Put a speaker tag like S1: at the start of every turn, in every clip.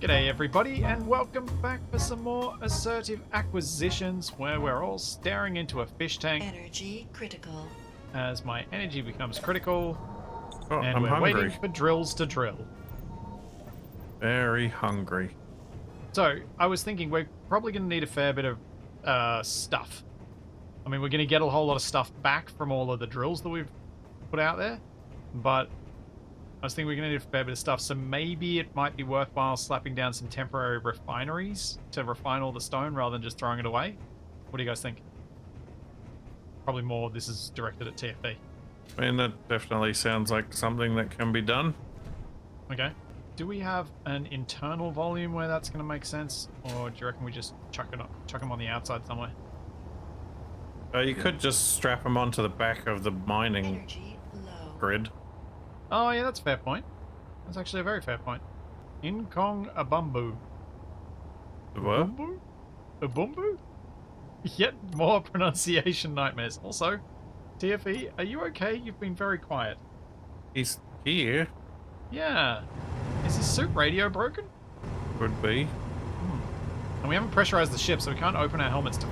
S1: G'day everybody, and welcome back for some more Assertive Acquisitions, where we're all staring into a fish tank
S2: Energy critical.
S1: as my energy becomes critical,
S3: Oh,
S1: and
S3: I'm
S1: we're
S3: hungry.
S1: waiting for drills to drill.
S3: Very hungry.
S1: So, I was thinking we're probably going to need a fair bit of stuff. I mean, we're going to get a whole lot of stuff back from all of the drills that we've put out there, but I was thinking we're going to need a fair bit of stuff, so maybe it might be worthwhile slapping down some temporary refineries to refine all the stone rather than just throwing it away. What do you guys think? Probably more this is directed at TFB.
S3: I mean, that definitely sounds like something that can be done.
S1: Okay. Do we have an internal volume where that's going to make sense? Or do you reckon we just chuck them on the outside somewhere?
S3: You could just strap them onto the back of the mining
S2: Energy low.
S3: grid.
S1: Oh, yeah, that's a fair point. That's actually a very fair point. Inkong Abumbu.
S3: What?
S1: Abumbu? Abumbu? Yet more pronunciation nightmares. Also, TFE, are you okay? You've been very quiet.
S3: He's here.
S1: Yeah. Is his suit radio broken?
S3: Could be.
S1: And we haven't pressurized the ship, so we can't open our helmets to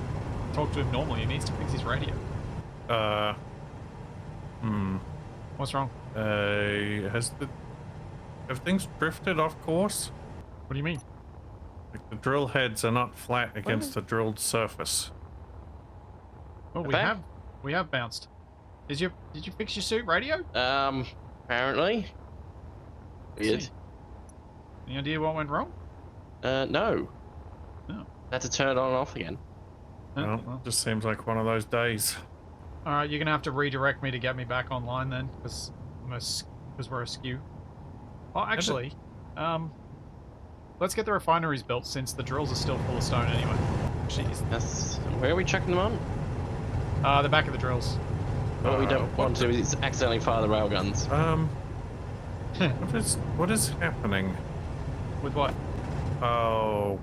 S1: talk to him normally. He needs to fix his radio. What's wrong?
S3: Have things drifted off course?
S1: What do you mean?
S3: Like the drill heads are not flat against the drilled surface.
S1: Oh, we have bounced. Did you fix your suit radio?
S4: Apparently. Weird.
S1: Any idea what went wrong?
S4: No.
S1: No.
S4: Had to turn it on and off again.
S3: Well, just seems like one of those days.
S1: All right, you're gonna have to redirect me to get me back online then, because we're askew. Oh, actually, let's get the refineries built since the drills are still full of stone anyway. Jeez.
S4: Where are we chucking them on?
S1: The back of the drills.
S4: What we don't want to do is accidentally fire the railguns.
S3: What is happening?
S1: With what?
S3: Oh,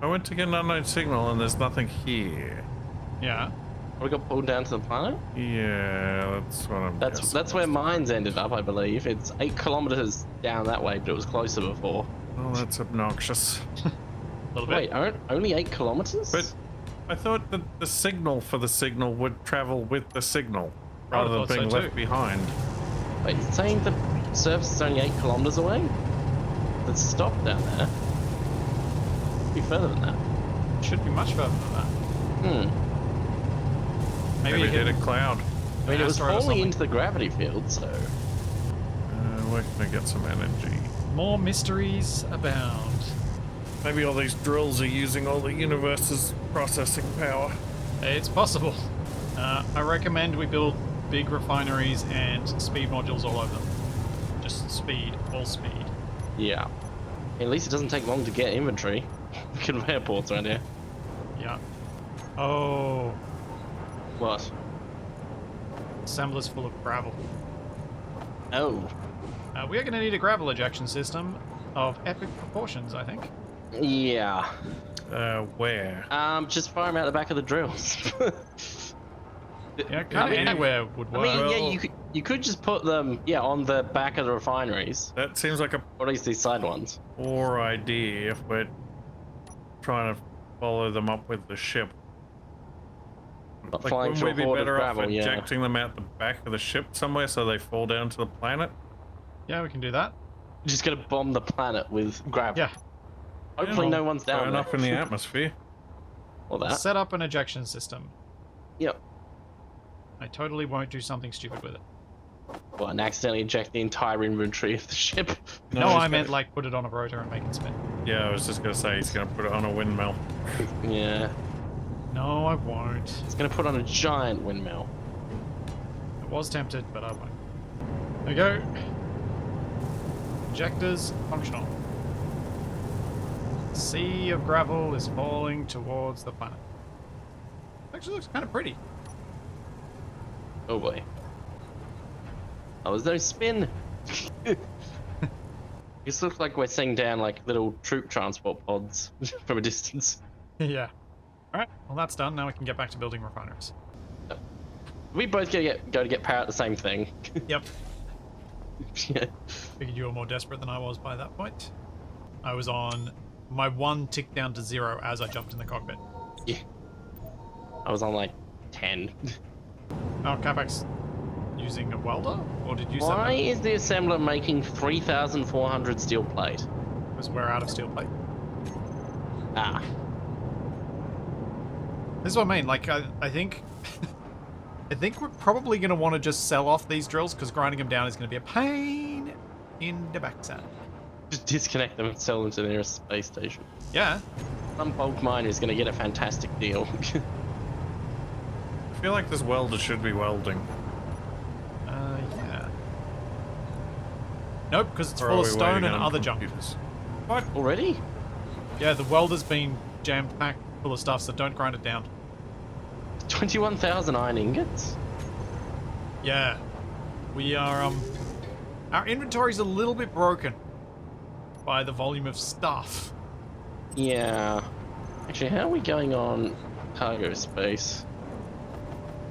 S3: I went to get an unknown signal and there's nothing here.
S1: Yeah.
S4: We got pulled down to the planet?
S3: Yeah, that's what I'm guessing.
S4: That's where mines ended up, I believe. It's 8 kilometers down that way, but it was closer before.
S3: Oh, that's obnoxious.
S1: A little bit.
S4: Wait, only 8 kilometers?
S3: But I thought that the signal for the signal would travel with the signal rather than being left behind.
S4: Wait, it's saying the surface is only 8 kilometers away? Let's stop down there. Be further than that.
S1: Should be much further than that.
S3: Maybe it hit a cloud.
S4: I mean, it was falling into the gravity field, so...
S3: Where can I get some energy?
S1: More mysteries abound.
S3: Maybe all these drills are using all the universe's processing power.
S1: It's possible. I recommend we build big refineries and speed modules all over them. Just speed, all speed.
S4: Yeah. At least it doesn't take long to get inventory. Conveyor ports around here.
S1: Yeah. Oh.
S4: What?
S1: Assembler's full of gravel.
S4: Oh.
S1: We are going to need a gravel ejection system of epic proportions, I think.
S4: Yeah.
S3: Where?
S4: Just fire them out the back of the drills.
S1: Yeah, kind of anywhere would work.
S4: I mean, yeah, you could just put them, on the back of the refineries.
S3: That seems like a
S4: Or at least these side ones.
S3: poor idea if we're trying to follow them up with the ship.
S4: But
S3: Like,
S4: flying
S3: wouldn't
S4: through
S3: we
S4: a
S3: be
S4: horde of
S3: better off
S4: gravel,
S3: ejecting them out the back of the ship somewhere so they fall down to the planet?
S1: Yeah, we can do that.
S4: Just gonna bomb the planet with gravel.
S1: Yeah.
S4: Hopefully no one's down
S3: Burn
S4: there.
S3: up in the atmosphere.
S4: Or that.
S1: Set up an ejection system.
S4: Yep.
S1: I totally won't do something stupid with it.
S4: Well, and accidentally eject the entire inventory of the ship.
S1: No, I meant like put it on a rotor and make it spin.
S3: Yeah, I was just gonna say he's gonna put it on a windmill.
S4: Yeah.
S1: No, I won't.
S4: It's gonna put on a giant windmill.
S1: I was tempted, but I won't. There we go. Injectors functional. Sea of gravel is falling towards the planet. Actually looks kind of pretty.
S4: Oh boy. Oh, there's no spin. This looks like we're seeing down like little troop transport pods from a distance.
S1: Yeah. Alright, well that's done. Now we can get back to building refineries.
S4: We both go to get power at the same thing.
S1: Yep.
S4: Yeah.
S1: Figured you were more desperate than I was by that point. I was on... My 1 ticked down to 0 as I jumped in the cockpit.
S4: Yeah. I was on like 10.
S1: Oh, Capac's using a welder? Or did you set
S4: Why
S1: that?
S4: is the assembler making 3,400 steel plate?
S1: Because we're out of steel plate.
S4: Ah.
S1: This is what I mean. Like, I think... I think we're probably going to want to just sell off these drills because grinding them down is going to be a pain in the backside.
S4: Just disconnect them and sell them to the nearest space station.
S1: Yeah.
S4: Some bulk miner is going to get a fantastic deal.
S3: I feel like this welder should be welding.
S1: Yeah. Nope, because it's
S3: Or are
S1: full of
S3: we
S1: stone
S3: waiting
S1: and
S3: on
S1: other junk.
S3: computers?
S4: What? Already?
S1: Yeah, the welder's been jam-packed full of stuff, so don't grind it down.
S4: 21,000 iron ingots?
S1: Yeah. We are, our inventory's a little bit broken by the volume of stuff.
S4: Yeah. Actually, how are we going on cargo space?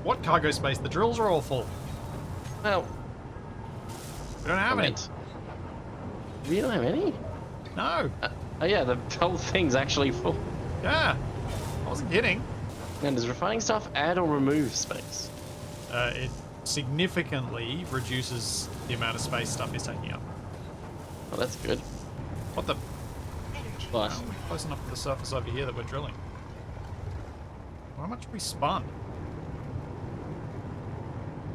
S1: What cargo space? The drills are all full.
S4: Well,
S1: We don't have any.
S4: We don't have any?
S1: No.
S4: Oh yeah, the whole thing's actually full.
S1: Yeah. I wasn't kidding.
S4: And does refining stuff add or remove space?
S1: It significantly reduces the amount of space stuff is taking up.
S4: Oh, that's good.
S1: What the?
S2: Energy.
S4: But
S1: Oh, we're close enough to the surface over here that we're drilling. How much have we spun?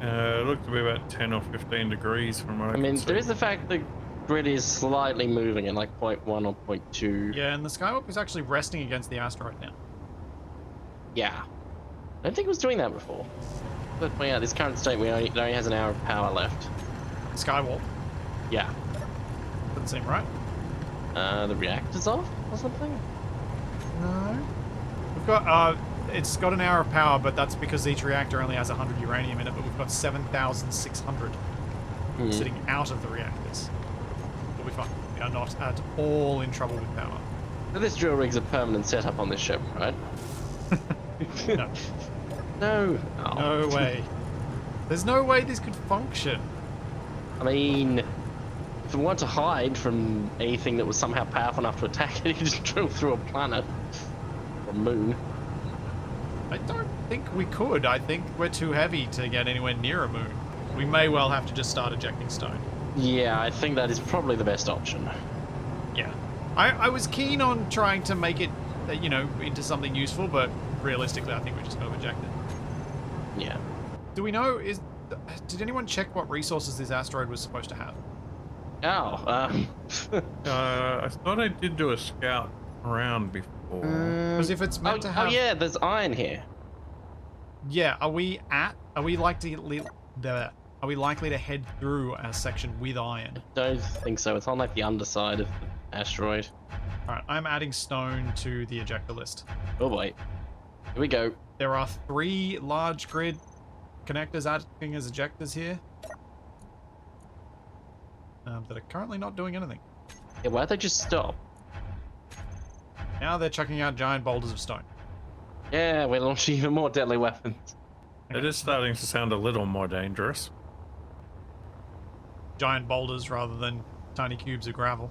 S3: It looked to be about 10 or 15 degrees from what I
S4: I mean,
S3: can
S4: there
S3: see.
S4: is the fact the grid is slightly moving at like 0.1 or 0.2.
S1: Yeah, and the Skywalk is actually resting against the asteroid now.
S4: Yeah. I don't think it was doing that before. But yeah, this current state, it only has an hour of power left.
S1: Skywalk
S4: Yeah.
S1: doesn't seem right.
S4: The reactor's off or something?
S1: No. We've got it's got an hour of power, but that's because each reactor only has 100 uranium in it. But we've got 7,600 sitting out of the reactors. We'll be fine. We are not at all in trouble with power.
S4: So this drill rig's a permanent setup on this ship, right?
S1: No.
S4: No. Oh.
S1: No way. There's no way this could function.
S4: I mean, if we want to hide from anything that was somehow powerful enough to attack it, you could just drill through a planet or moon.
S1: I don't think we could. I think we're too heavy to get anywhere near a moon. We may well have to just start ejecting stone.
S4: Yeah, I think that is probably the best option.
S1: Yeah. I was keen on trying to make it, you know, into something useful, but realistically, I think we're just going to eject it.
S4: Yeah.
S1: Do we know, did anyone check what resources this asteroid was supposed to have?
S4: Oh,
S3: I thought I did do a scout around before.
S1: Because if it's meant to have...
S4: oh yeah, there's iron here.
S1: Yeah, are we likely to head through a section with iron?
S4: Don't think so. It's on like the underside of the asteroid.
S1: Alright, I'm adding stone to the ejector list.
S4: Oh boy. Here we go.
S1: There are 3 large grid connectors acting as ejectors here. That are currently not doing anything.
S4: Yeah, why'd they just stop?
S1: Now they're chucking out giant boulders of stone.
S4: Yeah, we're launching even more deadly weapons.
S3: It is starting to sound a little more dangerous.
S1: Giant boulders rather than tiny cubes of gravel.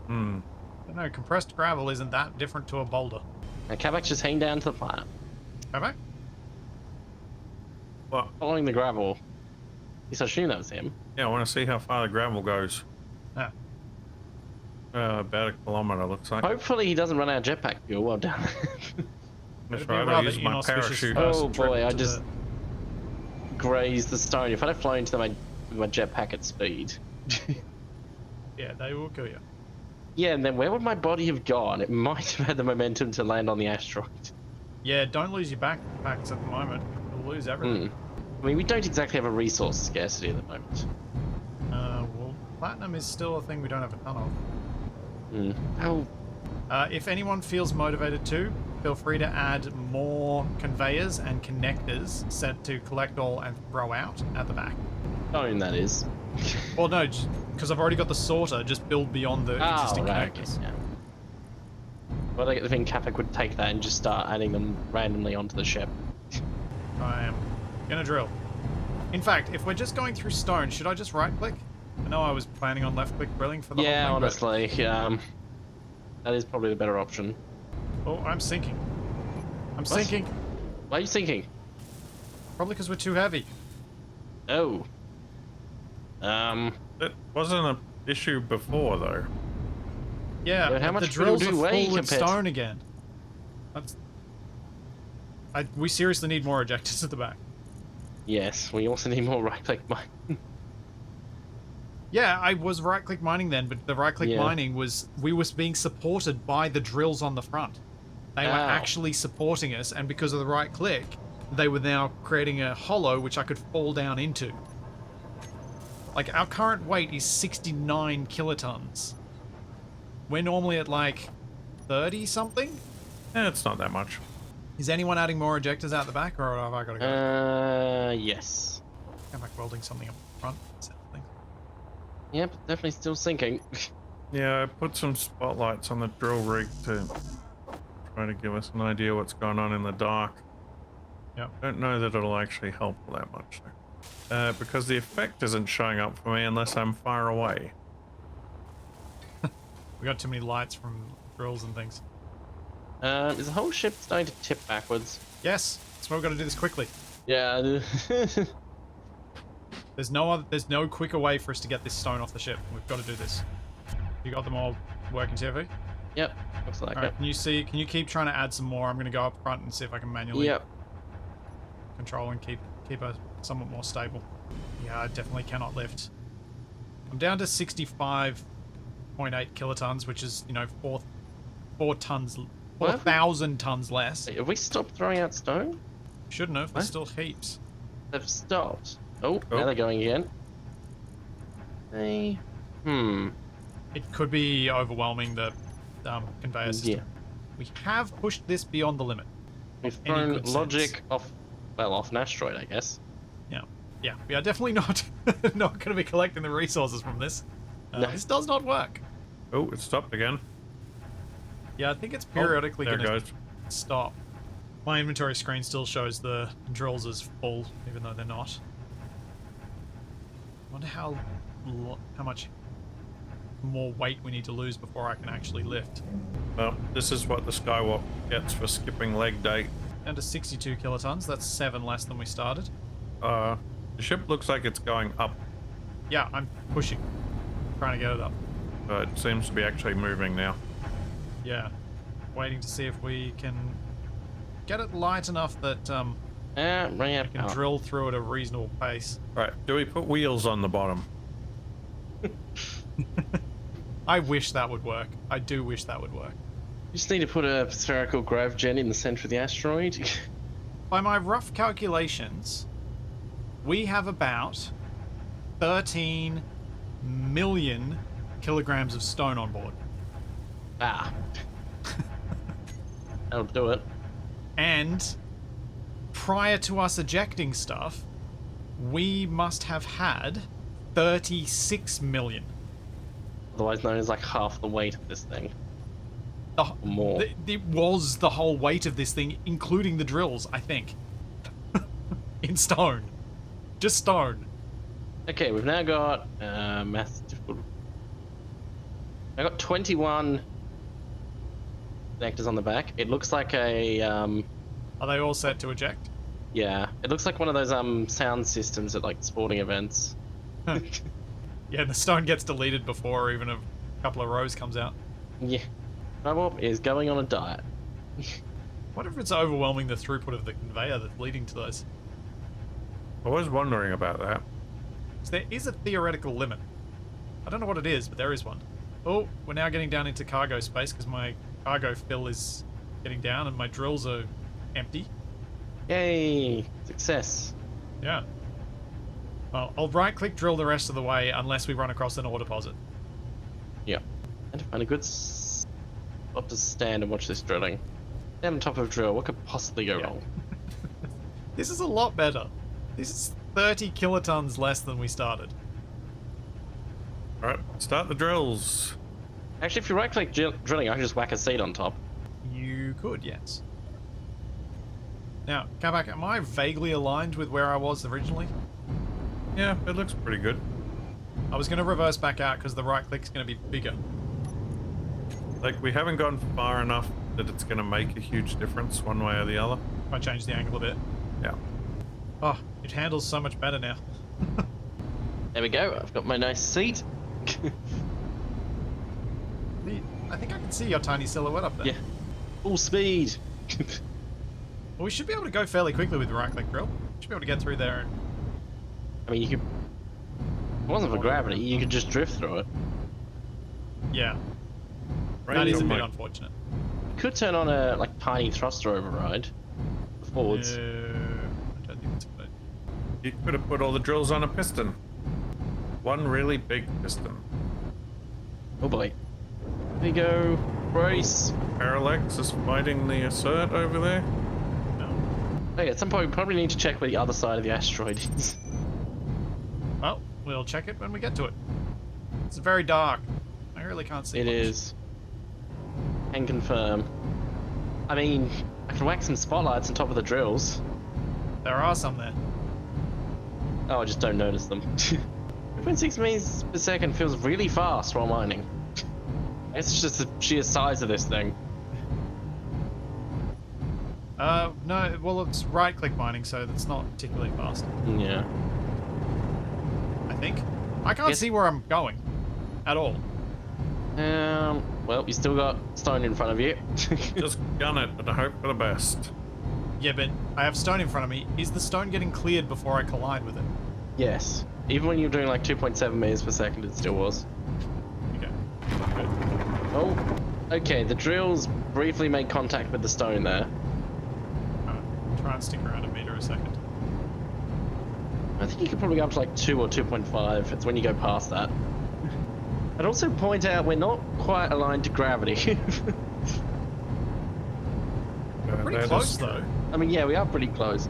S3: Hmm.
S1: But no, compressed gravel isn't that different to a boulder.
S4: And Capac's just heading down to the planet.
S1: Have I?
S3: Well,
S4: Following the gravel. At least I assume that was him.
S3: yeah, I want to see how far the gravel goes.
S1: Ah.
S3: About a kilometer, looks like.
S4: Hopefully he doesn't run out of jetpack fuel while down there.
S3: That's
S1: It'd be
S3: right, I
S1: rather
S3: used my
S1: inauspicious
S3: parachute.
S1: first
S4: Oh
S1: trip
S4: boy, I
S1: to
S4: just grazed the stone. If I'd have flown into them with my jetpack at speed.
S1: Yeah, they will kill you.
S4: Yeah, and then where would my body have gone? It might have had the momentum to land on the asteroid.
S1: Yeah, don't lose your backpacks at the moment. You'll lose everything.
S4: I mean, we don't exactly have a resource scarcity at the moment.
S1: Well, platinum is still a thing we don't have a ton of.
S4: Oh,
S1: If anyone feels motivated to, feel free to add more conveyors and connectors set to collect all and throw out at the back.
S4: stone that is.
S1: Well, no, because I've already got the sorter, just build beyond the existing
S4: right,
S1: connectors.
S4: okay, yeah. Well, I think Capac would take that and just start adding them randomly onto the ship.
S1: I am gonna drill. In fact, if we're just going through stone, should I just right-click? I know I was planning on left-click drilling for the
S4: Yeah,
S1: whole thing,
S4: honestly, That is probably the better option.
S1: Oh, I'm sinking. I'm
S4: What?
S1: sinking.
S4: Why are you sinking?
S1: Probably because we're too heavy.
S4: Oh.
S3: It wasn't an issue before, though.
S1: Yeah,
S4: But how
S1: but the
S4: much
S1: drills
S4: do
S1: are
S4: we weigh
S1: full with
S4: compared to-
S1: stone again. That's... we seriously need more ejectors at the back.
S4: Yes, we also need more right-click mine.
S1: Yeah, I was right-click mining then, but the right-click
S4: Yeah.
S1: mining was... We was being supported by the drills on the front. They were
S4: Ow.
S1: actually supporting us, and because of the right-click, they were now creating a hollow which I could fall down into. Like, our current weight is 69 kilotons. We're normally at, like, 30-something?
S3: It's not that much.
S1: Is anyone adding more ejectors out the back, or have I got to go?
S4: Yes.
S1: Am I welding something up front? Something.
S4: Yep, definitely still sinking.
S3: Yeah, I put some spotlights on the drill rig to try to give us an idea what's going on in the dark.
S1: Yep.
S3: Don't know that it'll actually help all that much, though. Because the effect isn't showing up for me unless I'm far away.
S1: We got too many lights from drills and things.
S4: Is the whole ship starting to tip backwards?
S1: Yes, that's why we've got to do this quickly.
S4: Yeah.
S1: There's no quicker way for us to get this stone off the ship. We've got to do this. You got them all working, TV?
S4: Yep, looks like
S1: Alright,
S4: it.
S1: can you keep trying to add some more? I'm going to go up front and see if I can manually
S4: Yep.
S1: control and keep us somewhat more stable. Yeah, I definitely cannot lift. I'm down to 65.8 kilotons, which is, 4,000 tons less.
S4: Have we stopped throwing out stone?
S1: Shouldn't have. There's
S4: What?
S1: still heaps.
S4: They've stopped. Oh,
S3: Oh.
S4: now they're going again. Hey.
S1: It could be overwhelming the conveyor system.
S4: Yeah.
S1: We have pushed this beyond the limit.
S4: We've
S1: Any
S4: thrown
S1: good
S4: logic
S1: sense.
S4: off an asteroid, I guess.
S1: Yeah, we are definitely not not going to be collecting the resources from this.
S4: No.
S1: This does not work.
S3: Oh, it stopped again.
S1: Yeah, I think it's periodically
S3: there
S1: going
S3: it
S1: to
S3: goes.
S1: stop. My inventory screen still shows the drills as full, even though they're not. I wonder how much more weight we need to lose before I can actually lift.
S3: Well, this is what the Skywalk gets for skipping leg day.
S1: Down to 62 kilotons. That's 7 less than we started.
S3: The ship looks like it's going up,
S1: Yeah, I'm pushing. Trying to get it up.
S3: but it seems to be actually moving now.
S1: Yeah. Waiting to see if we can get it light enough that
S4: Running out of
S1: can
S4: power.
S1: drill through at a reasonable pace.
S3: Right, do we put wheels on the bottom?
S1: I wish that would work. I do wish that would work.
S4: You just need to put a spherical grav gen in the center of the asteroid.
S1: By my rough calculations, we have about 13 million kilograms of stone on board.
S4: Ah. That'll do it.
S1: And prior to us ejecting stuff, we must have had 36 million.
S4: Otherwise known as like half the weight of this thing. More.
S1: It was the whole weight of this thing, including the drills, I think. In stone. Just stone.
S4: Okay, we've now got math difficult. I got 21 connectors on the back. It looks like a
S1: Are they all set to eject?
S4: yeah. It looks like one of those sound systems at like sporting events.
S1: Yeah, the stone gets deleted before even a couple of rows comes out.
S4: Yeah. Robop is going on a diet.
S1: What if it's overwhelming the throughput of the conveyor that's leading to those?
S3: I was wondering about that.
S1: So there is a theoretical limit. I don't know what it is, but there is one. Oh, we're now getting down into cargo space because my cargo fill is getting down and my drills are empty.
S4: Yay! Success.
S1: Yeah. Well, I'll right-click drill the rest of the way unless we run across an ore deposit.
S4: Yeah. And to find a good spot to stand and watch this drilling. Stand on top of drill. What could possibly go
S1: Yeah.
S4: wrong?
S1: This is a lot better. This is 30 kilotons less than we started.
S3: Alright, start the drills.
S4: Actually, if you right-click drilling, I can just whack a seat on top.
S1: You could, yes. Now, Capac, am I vaguely aligned with where I was originally?
S3: Yeah, it looks pretty good.
S1: I was going to reverse back out because the right click's going to be bigger.
S3: Like, we haven't gone far enough that it's going to make a huge difference one way or the other.
S1: If I change the angle a bit.
S3: Yeah.
S1: Oh, it handles so much better now.
S4: There we go. I've got my nice seat.
S1: I think I can see your tiny silhouette up there.
S4: Yeah. Full speed.
S1: Well, we should be able to go fairly quickly with the right-click drill. Should be able to get through there.
S4: I mean, you could. If it wasn't for gravity, you could just drift through it.
S1: Yeah.
S3: Right,
S1: That is a
S3: on
S1: bit
S3: my-
S1: unfortunate.
S4: You could turn on a like tiny thruster override. Forwards.
S1: I don't think it's good.
S3: You could have put all the drills on a piston. One really big piston.
S4: Oh boy. There you go. Brace.
S3: Parallax is fighting the ASSERT over there.
S1: No.
S4: Okay, at some point we probably need to check where the other side of the asteroid is.
S1: Well, we'll check it when we get to it. It's very dark. I really can't see
S4: It
S1: much.
S4: is. Can confirm. I mean, I can whack some spotlights on top of the drills.
S1: There are some there.
S4: Oh, I just don't notice them. 2.6 meters per second feels really fast while mining. I guess it's just the sheer size of this thing.
S1: No, well, it's right-click mining, so that's not particularly fast,
S4: Yeah.
S1: I think. I can't
S4: Yes.
S1: see where I'm going at all.
S4: Well, you still got stone in front of you.
S3: Just gun it and hope for the best.
S1: Yeah, but I have stone in front of me. Is the stone getting cleared before I collide with it?
S4: Yes. Even when you're doing like 2.7 meters per second, it still was.
S1: Okay. Good.
S4: Oh, okay. The drills briefly made contact with the stone there.
S1: Try and stick around a meter a second.
S4: I think you could probably go up to like 2 or 2.5. It's when you go past that. I'd also point out we're not quite aligned to gravity.
S1: Pretty
S3: That
S1: close,
S3: is
S1: though.
S4: I mean, yeah, we are pretty close.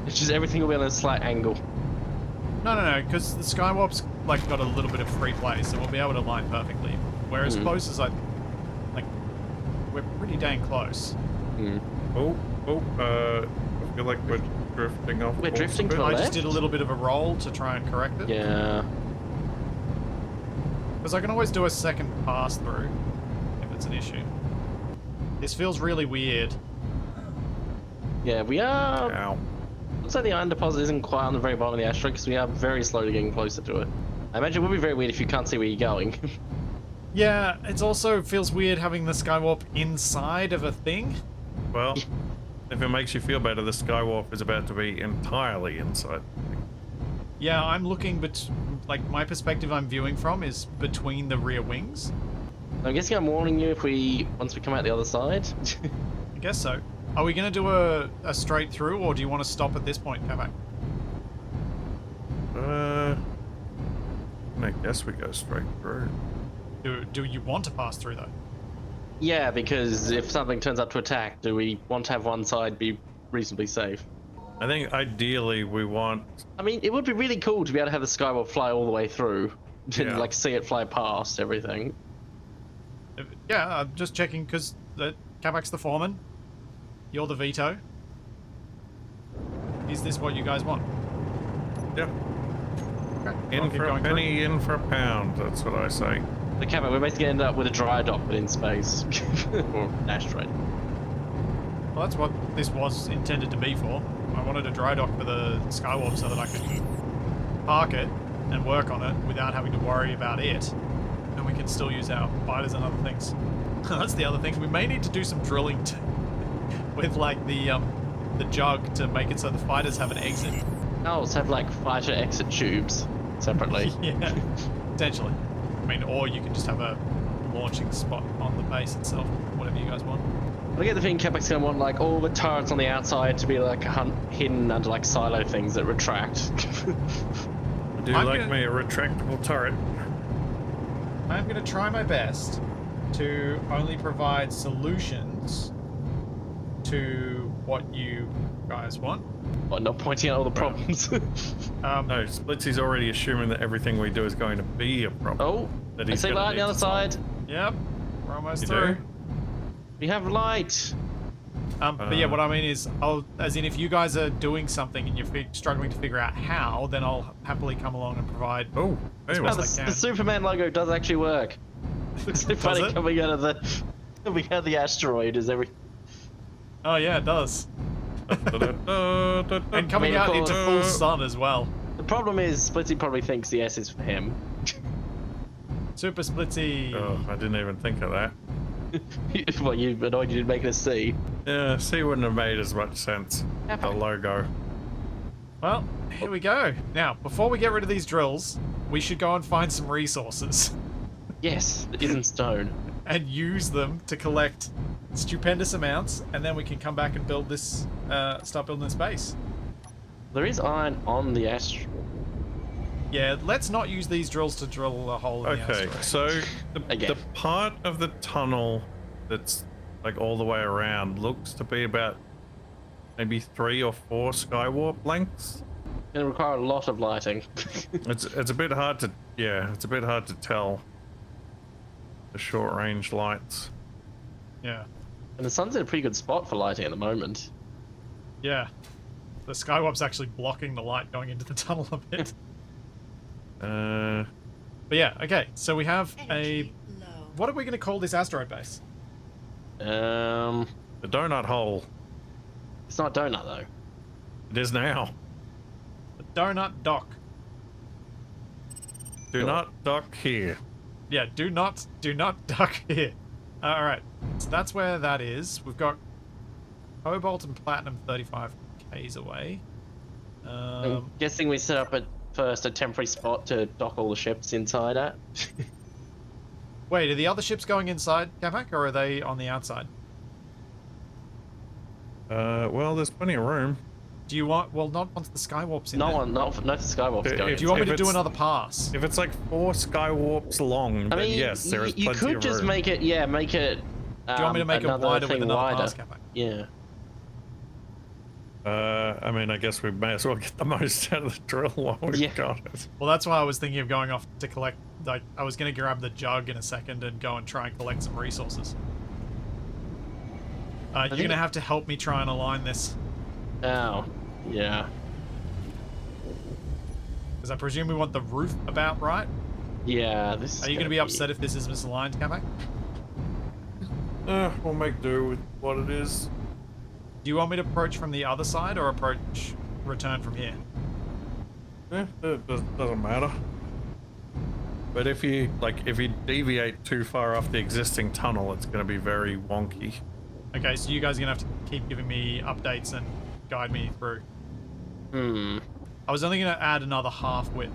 S4: It's just everything will be on a slight angle.
S1: No, because the Skywarp's like got a little bit of free play, so we'll be able to line perfectly. We're as close as we're pretty dang close.
S3: I feel like we're drifting off.
S4: We're
S3: course
S4: drifting
S3: a bit.
S4: to the
S1: I
S4: left?
S1: just did a little bit of a roll to try and correct it.
S4: Yeah.
S1: Because I can always do a second pass through if it's an issue. This feels really weird.
S4: Yeah, we are.
S3: Ow.
S4: Looks like the iron deposit isn't quite on the very bottom of the asteroid because we are very slowly getting closer to it. I imagine it would be very weird if you can't see where you're going.
S1: Yeah, it also feels weird having the Skywarp inside of a thing.
S3: Well, if it makes you feel better, the Skywarp is about to be entirely inside.
S1: Yeah, I'm looking, but like my perspective I'm viewing from is between the rear wings.
S4: I'm guessing I'm warning you if once we come out the other side.
S1: I guess so. Are we going to do a straight through, or do you want to stop at this point, Capac?
S3: I guess we go straight through.
S1: Do you want to pass through, though?
S4: Yeah, because if something turns up to attack, do we want to have one side be reasonably safe?
S3: I think ideally we want.
S4: I mean, it would be really cool to be able to have the Skywalk fly all the way through. To
S3: Yeah.
S4: like see it fly past everything.
S1: Yeah, I'm just checking, because Capac's the foreman. You're the veto. Is this what you guys want?
S3: Yep.
S1: Okay.
S3: In
S1: I'll keep
S3: for a
S1: going
S3: penny, in for a pound. That's what I say.
S4: The Capac, we're basically end up with a dry dock but in space. Or an asteroid.
S1: Well, that's what this was intended to be for. I wanted a dry dock for the Skywarp so that I could park it and work on it without having to worry about it. And we can still use our fighters and other things. That's the other thing. We may need to do some drilling with like the jug to make it so the fighters have an exit.
S4: Oh, let's have like fighter exit tubes separately.
S1: Yeah, potentially. I mean, or you can just have a launching spot on the base itself, whatever you guys want.
S4: I get the feeling Capac's gonna want like all the turrets on the outside to be like hidden under like silo things that retract.
S3: I do
S1: I'm
S3: like
S1: gonna-
S3: me a retractable turret.
S1: I'm going to try my best to only provide solutions to what you guys want.
S4: But not pointing out all the problems.
S3: No, Splitsie's already assuming that everything we do is going to be a problem.
S4: Oh,
S3: That
S4: I
S3: he's
S4: see
S3: gonna
S4: light on
S3: need
S4: the other
S3: to solve.
S4: side.
S1: Yep, we're almost
S3: You
S1: through.
S3: do?
S4: We have light.
S1: But yeah, what I mean is, as in if you guys are doing something and you're struggling to figure out how, then I'll happily come along and provide.
S3: Oh, hey,
S1: Oh,
S3: what's
S1: the-
S3: that?
S4: The Superman logo does actually work. Looks so funny
S1: it?
S4: coming out of the asteroid as every.
S1: Oh yeah, it does. And coming
S4: I mean, of
S1: out into
S4: course-
S1: full sun as well.
S4: The problem is, Splitsie probably thinks the S is for him.
S1: Super Splitsie.
S3: Oh, I didn't even think of that.
S4: Well, you annoyed you didn't make it a C.
S3: Yeah, C wouldn't have made as much sense. The
S4: Capac.
S3: logo.
S1: Well, here we go. Now, before we get rid of these drills, we should go and find some resources
S4: Yes, it isn't stone.
S1: and use them to collect stupendous amounts, and then we can come back and build this, start building this base.
S4: There is iron on the asteroid.
S1: Yeah, let's not use these drills to drill a hole in the
S3: Okay,
S1: asteroid.
S3: so
S4: Again.
S3: the part of the tunnel that's like all the way around looks to be about maybe 3 or 4 skywalp lengths.
S4: It'll require a lot of lighting.
S3: It's a bit hard to it's a bit hard to tell the short range lights.
S1: Yeah.
S4: And the sun's in a pretty good spot for lighting at the moment.
S1: Yeah. The Skywarp's actually blocking the light going into the tunnel a bit. But yeah, okay. So we have a...
S2: Energy low.
S1: What are we going to call this asteroid base?
S3: The donut hole.
S4: It's not donut though.
S3: It is now.
S1: The Donut Dock.
S3: Do
S4: Sure.
S3: not dock here.
S1: Yeah, do not duck here. Alright, so that's where that is. We've got Cobalt and Platinum 35 k's away.
S4: I'm guessing we set up at first a temporary spot to dock all the ships inside at.
S1: Wait, are the other ships going inside, Capac, or are they on the outside?
S3: Well, there's plenty of room.
S1: Do you want... Well, not once the Skywarp's in
S4: No
S1: there.
S4: one, no the Skywarp's
S3: If
S4: going.
S1: Do you want me
S3: If
S1: to do
S3: it's-
S1: another pass?
S3: If it's like 4 skywarps long,
S4: I
S3: then
S4: mean,
S3: yes, there is
S4: you
S3: plenty
S4: could
S3: of
S4: just
S3: room.
S4: make it, yeah, make it.
S1: Do you want me to make it
S4: another
S1: wider with
S4: thing
S1: another
S4: wider?
S1: pass, Capac?
S4: Yeah.
S3: I mean, I guess we may as well get the most out of the drill while we've
S4: Yeah.
S3: got it.
S1: Well, that's why I was thinking of going off to collect... Like, I was going to grab the jug in a second and go and try and collect some resources. You're
S4: think-
S1: going to have to help me try and align this.
S4: Oh, yeah.
S1: Because I presume we want the roof about right.
S4: Yeah, this is
S1: Are you going to be upset if this is misaligned, Capac?
S3: We'll make do with what it is.
S1: Do you want me to approach from the other side or return from here?
S3: It doesn't matter. But if you deviate too far off the existing tunnel, it's going to be very wonky.
S1: Okay, so you guys are going to have to keep giving me updates and guide me through. I was only going to add another half width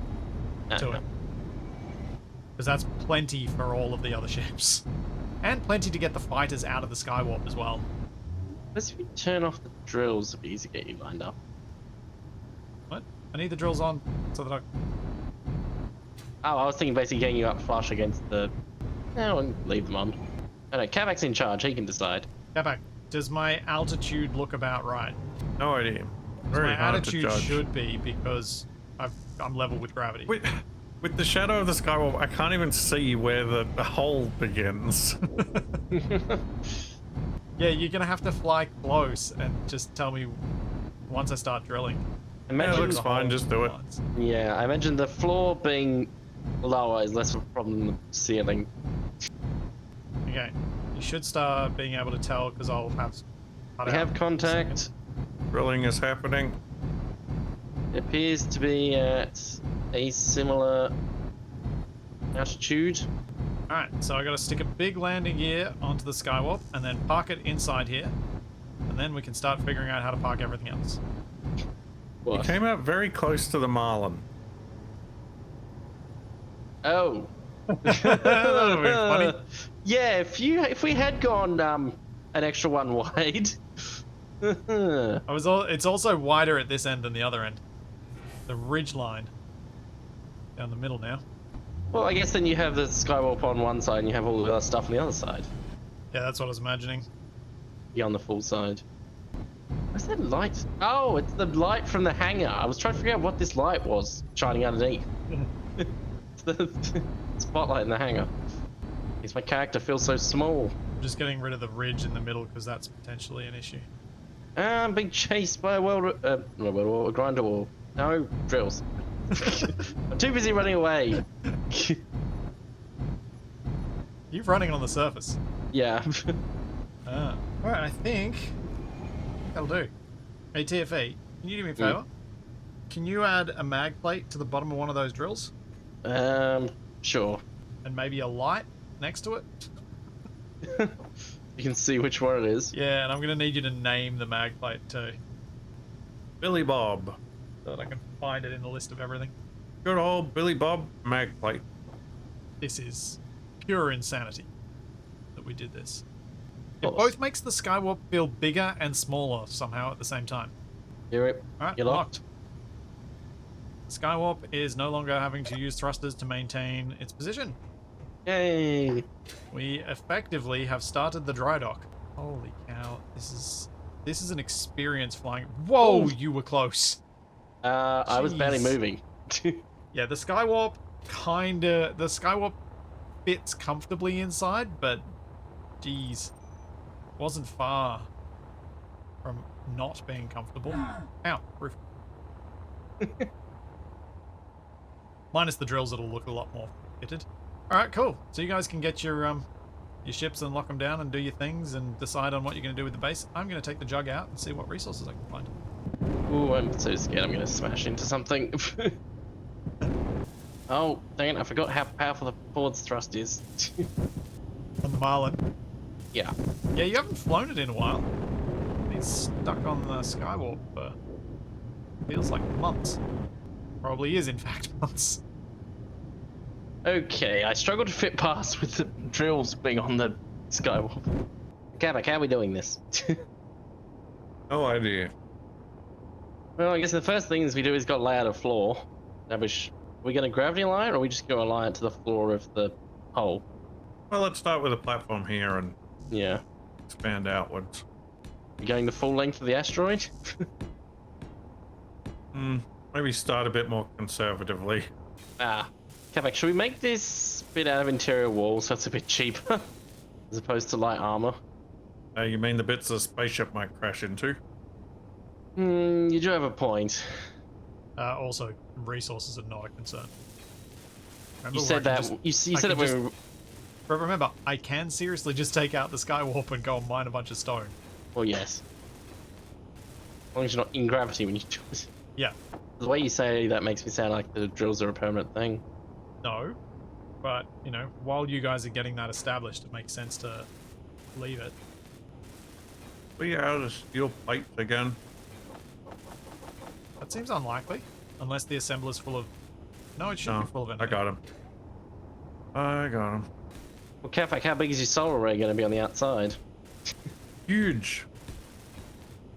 S1: to it. Because that's plenty for all of the other ships. And plenty to get the fighters out of the Skywarp as well.
S4: Let's turn off the drills. It'll be easy to get you lined up.
S1: What? I need the drills on so that I...
S4: Oh, I was thinking basically getting you up flush against the. No, and leave them on. I know, Cavac's in charge. He can decide.
S1: Capac, does my altitude look about right?
S3: No idea.
S1: 'Cause
S3: Very
S1: my
S3: hard
S1: attitude
S3: to judge.
S1: should be because I'm level with gravity.
S3: With the shadow of the skywalk, I can't even see where the hole begins.
S1: Yeah, you're gonna have to fly close and just tell me once I start drilling.
S4: Imagine.
S3: looks
S1: The
S3: fine,
S1: hole
S3: just do it.
S1: lines.
S4: Yeah, I imagine the floor being lower is less of a problem than the ceiling.
S1: Okay, you should start being able to tell because I'll have.
S4: We have contact.
S3: Drilling is happening.
S4: It appears to be at a similar altitude.
S1: Alright, so I gotta stick a big landing gear onto the Skywarp and then park it inside here. And then we can start figuring out how to park everything else.
S3: You
S4: What?
S3: came out very close to the Marlin.
S4: Oh.
S1: That would've been funny.
S4: Yeah, if we had gone an extra one wide.
S1: It's also wider at this end than the other end. The ridge line. Down the middle now.
S4: Well, I guess then you have the Skywarp on one side and you have all the other stuff on the other side.
S1: Yeah, that's what I was imagining.
S4: Be on the full side. What's that light? Oh, it's the light from the hangar. I was trying to figure out what this light was shining underneath. It's the spotlight in the hangar. Makes my character feel so small.
S1: I'm just getting rid of the ridge in the middle because that's potentially an issue.
S4: I'm being chased by a grinder wall. No drills. I'm too busy running away.
S1: You're running on the surface.
S4: Yeah.
S1: Ah. Alright, I think that'll do. Hey, TFE, can you do me a favour? Can you add a mag plate to the bottom of one of those drills?
S4: Sure.
S1: And maybe a light next to it?
S4: You can see which one it is.
S1: Yeah, and I'm going to need you to name the mag plate too,
S3: Billy Bob.
S1: so that I can find it in the list of everything.
S3: Good old Billy Bob mag plate.
S1: This is pure insanity that we did this. It
S4: Of course.
S1: both makes the Skywarp feel bigger and smaller somehow at the same time.
S4: You're
S1: Alright,
S4: You're locked.
S1: Skywarp is no longer having to use thrusters to maintain its position.
S4: Yay.
S1: We effectively have started the dry dock. Holy cow, this is an experience flying. Whoa,
S4: Oh.
S1: you were close.
S4: I was barely
S1: Jeez.
S4: moving.
S1: Yeah, the Skywarp fits comfortably inside, but geez, wasn't far from not being comfortable. Ow, roof. Minus the drills, it'll look a lot more fitted. All right, cool. So you guys can get your ships and lock them down and do your things and decide on what you're going to do with the base. I'm going to take the jug out and see what resources I can find.
S4: Ooh, I'm so scared I'm gonna smash into something. Oh, dang it, I forgot how powerful the forward's thrust is.
S1: On the Marlin.
S4: Yeah.
S1: Yeah, you haven't flown it in a while. It's stuck on the Skywalk for feels like months. Probably is, in fact, months.
S4: Okay, I struggle to fit past with the drills being on the Skywalk. Capac, how are we doing this?
S3: No idea.
S4: Well, I guess the first thing we do is got to lay out a floor. Are we going to gravity line, or are we just going to align it to the floor of the hole?
S3: Well, let's start with a platform here and
S4: Yeah.
S3: expand outwards.
S4: You going the full length of the asteroid?
S3: Maybe start a bit more conservatively.
S4: Capac, should we make this bit out of interior wall so it's a bit cheaper? As opposed to light armor?
S3: You mean the bits the spaceship might crash into?
S4: You do have a point.
S1: Also, resources are not a concern. Remember
S4: You
S1: where I
S4: said
S1: can
S4: that.
S1: just-
S4: You
S1: I
S4: said
S1: can
S4: that
S1: just-
S4: we.
S1: But remember, I can seriously just take out the Skywarp and go and mine a bunch of stone.
S4: Well, yes. As long as you're not in gravity when you do it.
S1: Yeah.
S4: The way you say that makes me sound like the drills are a permanent thing.
S1: No. But, you know, while you guys are getting that established, it makes sense to leave it.
S3: We out of steel plates again.
S1: That seems unlikely. Unless the assembler's full of... No, it should
S3: No,
S1: be full of
S3: I
S1: energy.
S3: got him. I got him.
S4: Well, Capac, how big is your solar array going to be on the outside?
S3: Huge.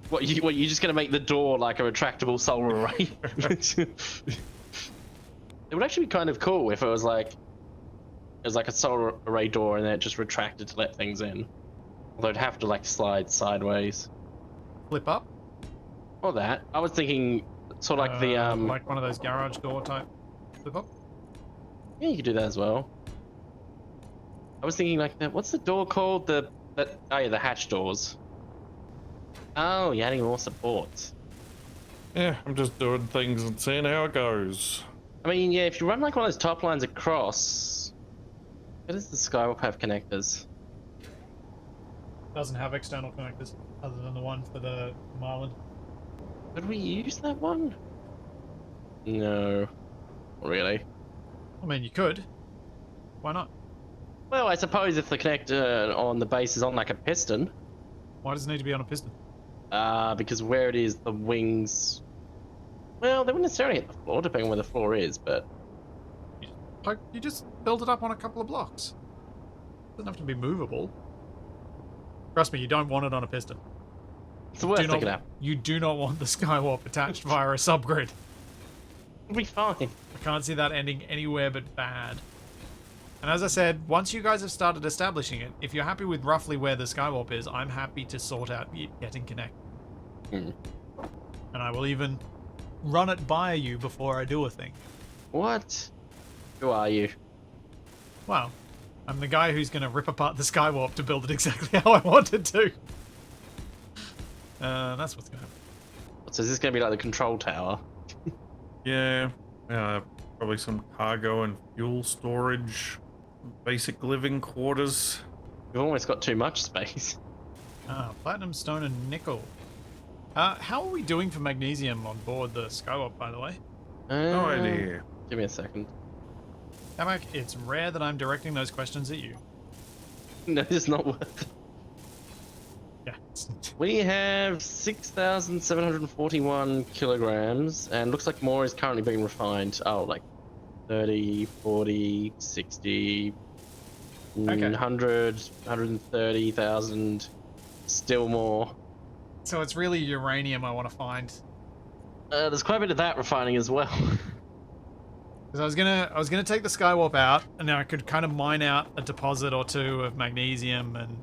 S4: What, you just going to make the door like a retractable solar array? It would actually be kind of cool if it was like a solar array door and then it just retracted to let things in. Although it'd have to like slide sideways.
S1: Flip up.
S4: Or that. I was thinking sort of like the
S1: Like one of those garage door type flip up.
S4: yeah, you could do that as well. I was thinking like that. What's the door called? Oh yeah, the hatch doors. Oh, you're adding more support.
S3: Yeah, I'm just doing things and seeing how it goes.
S4: I mean, yeah, if you run like one of those top lines across, where does the Skywarp have connectors?
S1: Doesn't have external connectors other than the one for the Marlin.
S4: Could we use that one? No, not really.
S1: I mean, you could. Why not?
S4: Well, I suppose if the connector on the base is on like a piston,
S1: Why does it need to be on a piston?
S4: because where it is, the wings. Well, they wouldn't necessarily hit the floor, depending on where the floor is, but
S1: Like, you just build it up on a couple of blocks. Doesn't have to be movable. Trust me, you don't want it on a piston.
S4: it's the worst
S1: Do
S4: thing could
S1: not,
S4: happen.
S1: you do not want the Skywarp attached via a subgrid.
S4: It'll be fine.
S1: I can't see that ending anywhere but bad. And as I said, once you guys have started establishing it, if you're happy with roughly where the Skywarp is, I'm happy to sort out getting connected.
S4: Hmm.
S1: And I will even run it by you before I do a thing.
S4: What? Who are you?
S1: Well, I'm the guy who's going to rip apart the Skywarp to build it exactly how I want it to. That's what's going to happen.
S4: So is this going to be like the control tower?
S3: Yeah, probably some cargo and fuel storage. basic living quarters.
S4: We've almost got too much space.
S1: Platinum, stone, and nickel. How are we doing for magnesium on board the Skywalk, by the way?
S3: No idea.
S4: Give me a second.
S1: Capac, it's rare that I'm directing those questions at you.
S4: No, it's not worth it.
S1: Yeah.
S4: We have 6,741 kilograms, and looks like more is currently being refined. Oh, like 30, 40, 60,
S1: Okay.
S4: 100, 130,000, still more.
S1: So it's really uranium I want to find.
S4: There's quite a bit of that refining as well.
S1: Because I was gonna take the Skywarp out, and now I could kind of mine out a deposit or two of magnesium and.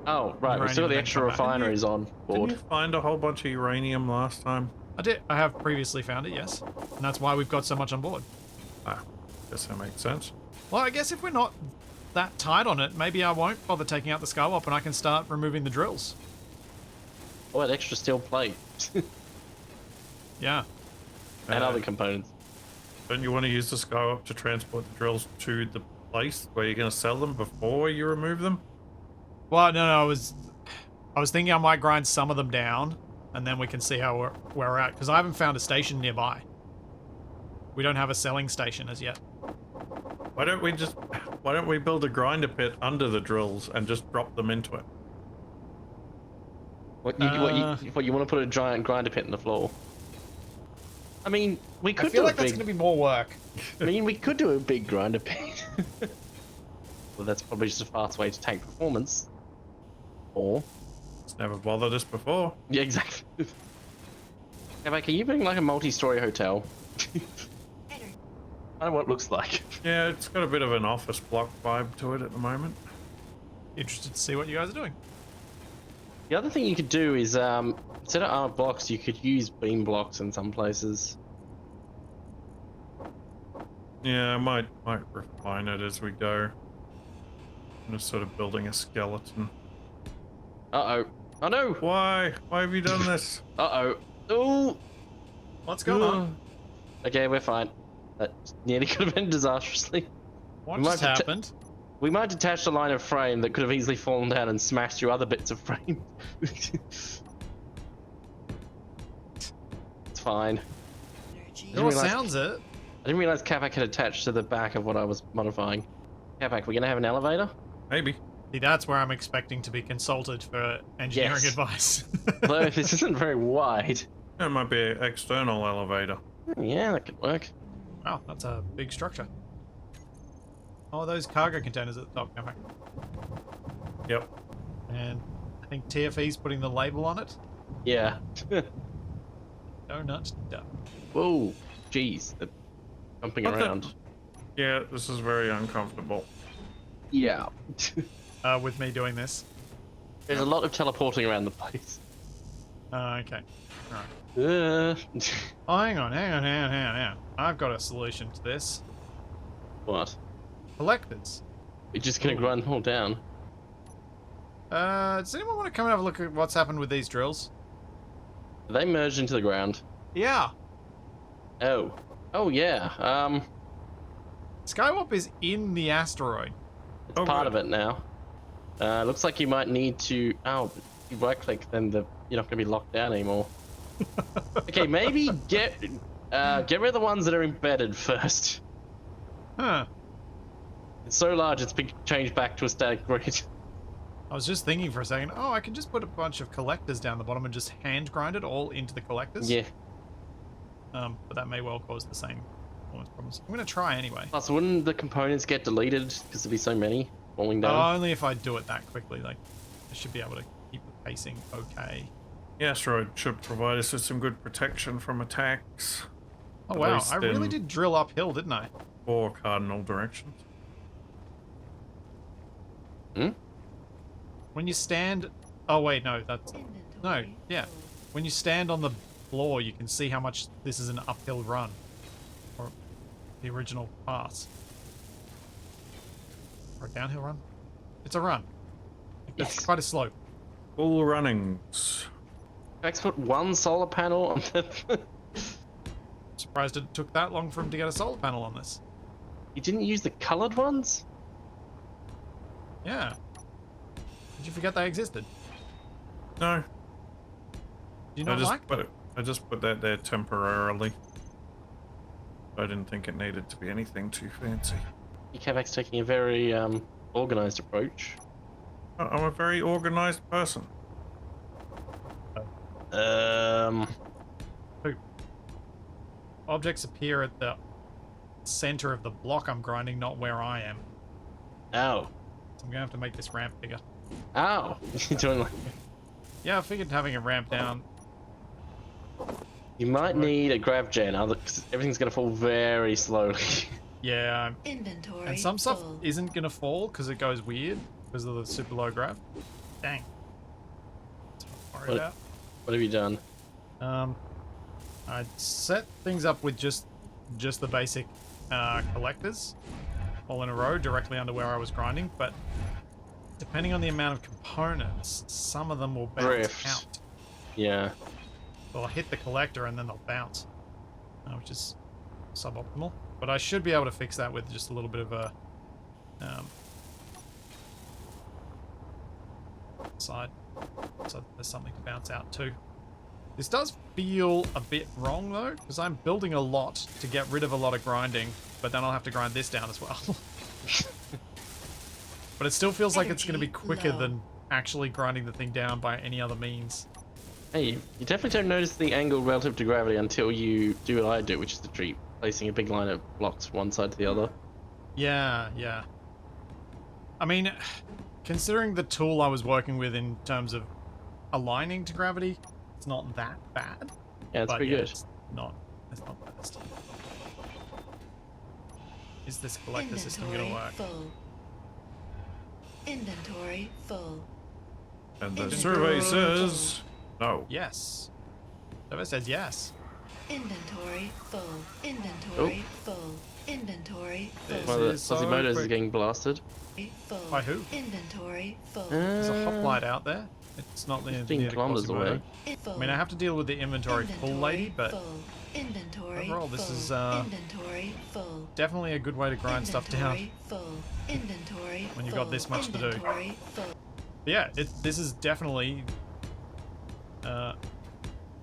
S4: Oh, right, we still got the
S1: Uranium
S4: extra
S1: then come back.
S4: refineries on
S3: Didn't
S4: board.
S3: you find a whole bunch of uranium last time?
S1: I did. I have previously found it, yes, and that's why we've got so much on board.
S3: Ah, guess that makes sense.
S1: Well, I guess if we're not that tight on it, maybe I won't bother taking out the Skywarp, and I can start removing the drills.
S4: Oh, that extra steel plate.
S1: Yeah.
S4: And other components.
S3: Don't you want to use the Skywalk to transport the drills to the place where you're going to sell them before you remove them?
S1: Well, no, I was thinking I might grind some of them down, and then we can see how where we're at. Because I haven't found a station nearby. We don't have a selling station as yet.
S3: Why don't we build a grinder pit under the drills and just drop them into it?
S4: What you want to put a giant grinder pit in the floor? I mean, we could
S1: I feel
S4: do
S1: like
S4: a
S1: that's
S4: big.
S1: going to be more work.
S4: I mean, we could do a big grinder pit. Well, that's probably just a fast way to tank performance. Or,
S3: It's never bothered us before.
S4: yeah, exactly. Capac, are you building like a multi-story hotel? I know what it looks like.
S3: Yeah, it's got a bit of an office block vibe to it at the moment.
S1: Interested to see what you guys are doing.
S4: The other thing you could do is, instead of armored blocks, you could use beam blocks in some places.
S3: Yeah, I might refine it as we go. I'm just sort of building a skeleton.
S4: Uh-oh. Oh no!
S3: Why? Why have you done this?
S4: Uh-oh. Ooh!
S1: What's going on?
S4: Okay, we're fine. That nearly could have been disastrously.
S1: What
S4: We
S1: just
S4: might have to-
S1: happened?
S4: We might detach a line of frame that could have easily fallen down and smashed through other bits of frame. It's fine.
S2: Energy.
S1: It all
S4: realize-
S1: sounds it.
S4: I didn't realize Capac had attached to the back of what I was modifying. Capac, we're gonna have an elevator?
S3: Maybe.
S1: See, that's where I'm expecting to be consulted for engineering
S4: Yes.
S1: advice.
S4: Although this isn't very wide.
S3: It might be an external elevator.
S4: Yeah, that could work.
S1: Wow, that's a big structure. Oh, those cargo containers at the top, Capac.
S3: Yep.
S1: And I think TFE's putting the label on it.
S4: Yeah.
S1: Donut duck.
S4: Whoa, jeez, they're jumping
S3: What the-
S4: around.
S3: Yeah, this is very uncomfortable.
S4: Yeah.
S1: With me doing this.
S4: There's a lot of teleporting around the place.
S1: Okay. Right. Oh, hang on. I've got a solution to this.
S4: What?
S1: Collectors.
S4: We're just gonna grind them all down.
S1: Does anyone want to come and have a look at what's happened with these drills?
S4: They merged into the ground.
S1: Yeah.
S4: Oh. Oh yeah.
S1: Skywarp is in the asteroid.
S4: It's
S3: Oh,
S4: part
S3: good.
S4: of it now. Looks like you might need to. Oh, if you right click, then you're not gonna be locked down anymore. Okay, maybe get rid of the ones that are embedded first.
S1: Huh.
S4: It's so large, it's been changed back to a static grid.
S1: I was just thinking for a second, oh, I can just put a bunch of collectors down the bottom and just hand grind it all into the collectors.
S4: Yeah.
S1: But that may well cause the same performance problems. I'm going to try anyway.
S4: Plus, wouldn't the components get deleted because there'd be so many falling down?
S1: Only if I do it that quickly. Like, I should be able to keep the pacing okay.
S3: The asteroid should provide us with some good protection from attacks.
S1: Oh,
S3: At
S1: wow.
S3: least
S1: I really
S3: in
S1: did drill uphill, didn't I?
S3: 4 cardinal directions.
S4: Hmm?
S1: When you stand... Oh, wait, no. That's... No,
S2: Inventory
S1: yeah.
S2: full.
S1: When you stand on the floor, you can see how much this is an uphill run. Or the original pass. Or a downhill run? It's a run. It's
S4: Yes.
S1: quite a slope.
S3: Full runnings.
S4: Max put one solar panel on the.
S1: Surprised it took that long for him to get a solar panel on this.
S4: You didn't use the colored ones?
S1: Yeah. Did you forget they existed?
S3: No,
S1: Do you not like?
S3: I just put that there temporarily. I didn't think it needed to be anything too fancy.
S4: Capac's taking a very organized approach.
S3: I'm a very organized person.
S1: Poop. Objects appear at the center of the block I'm grinding, not where I am.
S4: Ow.
S1: So I'm gonna have to make this ramp bigger.
S4: Ow. You're doing like...
S1: Yeah, I figured having a ramp down.
S4: You might need a grav gen, because everything's gonna fall very slowly.
S1: Yeah,
S2: Inventory.
S1: and some stuff
S2: full.
S1: isn't gonna fall because it goes weird because of the super low grab. Dang. That's what I'm worried about.
S4: What have you done?
S1: I set things up with just the basic collectors all in a row directly under where I was grinding, but depending on the amount of components, some of them will bounce
S4: Drift.
S1: out.
S4: Yeah.
S1: They'll hit the collector and then they'll bounce, which is suboptimal. But I should be able to fix that with just a little bit of a side, so there's something to bounce out too. This does feel a bit wrong though, because I'm building a lot to get rid of a lot of grinding, but then I'll have to grind this down as well. But it still feels like it's going to be quicker
S2: low.
S1: than actually grinding the thing down by any other means.
S4: Hey, you definitely don't notice the angle relative to gravity until you do what I do, which is to treat placing a big line of blocks one side to the other.
S1: Yeah, yeah. I mean, considering the tool I was working with in terms of aligning to gravity, it's not that bad.
S4: Yeah, it's
S1: but
S4: pretty
S1: yeah,
S4: good.
S1: It's not the best. Is this collector system going to
S2: Inventory
S1: work?
S2: full. Inventory full.
S3: And the
S2: Inventory
S3: survey says no.
S1: Yes. Survey says yes.
S2: Inventory full. Inventory full. Inventory
S1: This
S2: full.
S4: Well, the
S1: is so
S4: Aussie Motors is
S1: quick.
S4: getting blasted.
S2: Full.
S1: By who?
S2: Inventory full.
S1: There's a hoplite out there. It's not the
S4: 15 kilometers away.
S2: Full.
S1: I mean, I have to deal with the inventory full lady, but
S2: full. Inventory
S1: overall, this
S2: full.
S1: is,
S2: Inventory full.
S1: definitely a good way to grind stuff down.
S2: Inventory full. Inventory
S1: When you've
S2: full.
S1: got this much to do.
S2: Inventory full.
S1: But yeah, this is definitely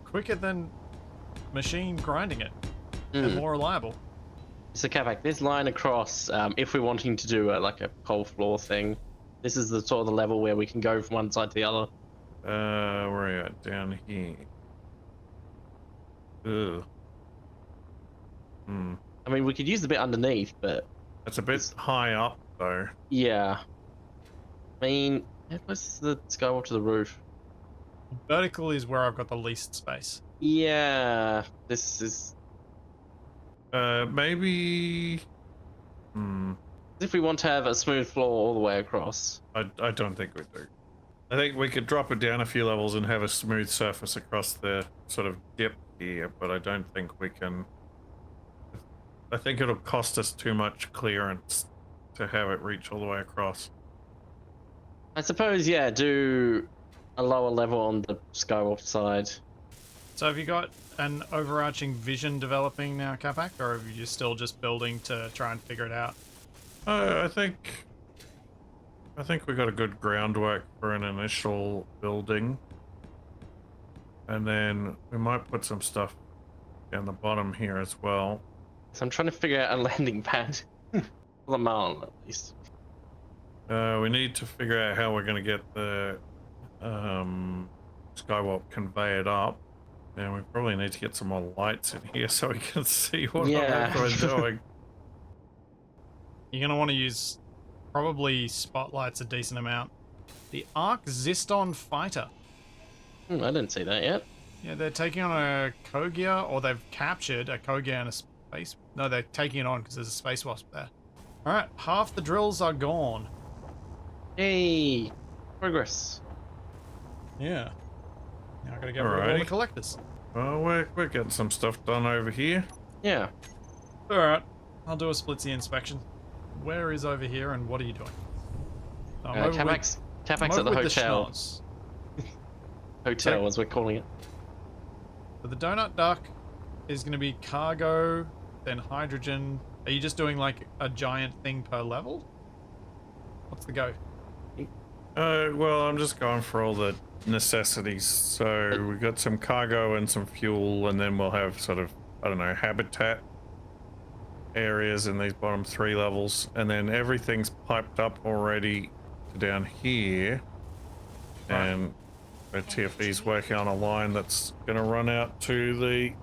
S1: quicker than machine grinding it, and more reliable.
S4: So Capac, this line across, if we're wanting to do like a coal floor thing, this is the sort of the level where we can go from one side to the other.
S3: Where are you at? Down here. Ugh.
S4: I mean, we could use the bit underneath, but
S3: It's a bit high up though.
S4: yeah. I mean, how close is the skywalk to the roof?
S1: Vertical is where I've got the least space.
S4: Yeah, this is...
S3: Maybe.
S4: If we want to have a smooth floor all the way across.
S3: I don't think we do. I think we could drop it down a few levels and have a smooth surface across the sort of dip here, but I don't think we can. I think it'll cost us too much clearance to have it reach all the way across.
S4: I suppose, yeah, do a lower level on the skywalk side.
S1: So have you got an overarching vision developing now, Capac, or are you still just building to try and figure it out?
S3: I think we got a good groundwork for an initial building, and then we might put some stuff down the bottom here as well.
S4: So I'm trying to figure out a landing pad. For the mount, at least.
S3: We need to figure out how we're going to get the skywalk conveyed up. And we probably need to get some more lights in here so we can see what we're doing.
S1: You're going to want to use probably spotlights a decent amount. The Arc Ziston fighter.
S4: I didn't see that yet.
S1: Yeah, they're taking on a Kogia, or they've captured a Kogia and a space... No, they're taking it on because there's a space wasp there. Alright, half the drills are gone.
S4: Hey, progress.
S1: Yeah. Now I've got to get rid of all the
S3: Alrighty.
S1: collectors.
S3: Well, we're getting some stuff done over here.
S4: Yeah.
S1: Alright, I'll do a Splitsie inspection. Where is over here and what are you doing? I'm over with-
S4: Capac's
S1: I'm
S4: at the
S1: over with
S4: hotel.
S1: schnoz.
S4: Hotel, as we're calling it.
S1: So the donut duck is going to be cargo, then hydrogen. Are you just doing like a giant thing per level? What's the go?
S3: Well, I'm just going for all the necessities. So we've got some cargo and some fuel, and then we'll have sort of, I don't know, habitat areas in these bottom 3 levels, and then everything's piped up already to down here.
S1: Right.
S3: And the TFE's working on a line that's going to run out to the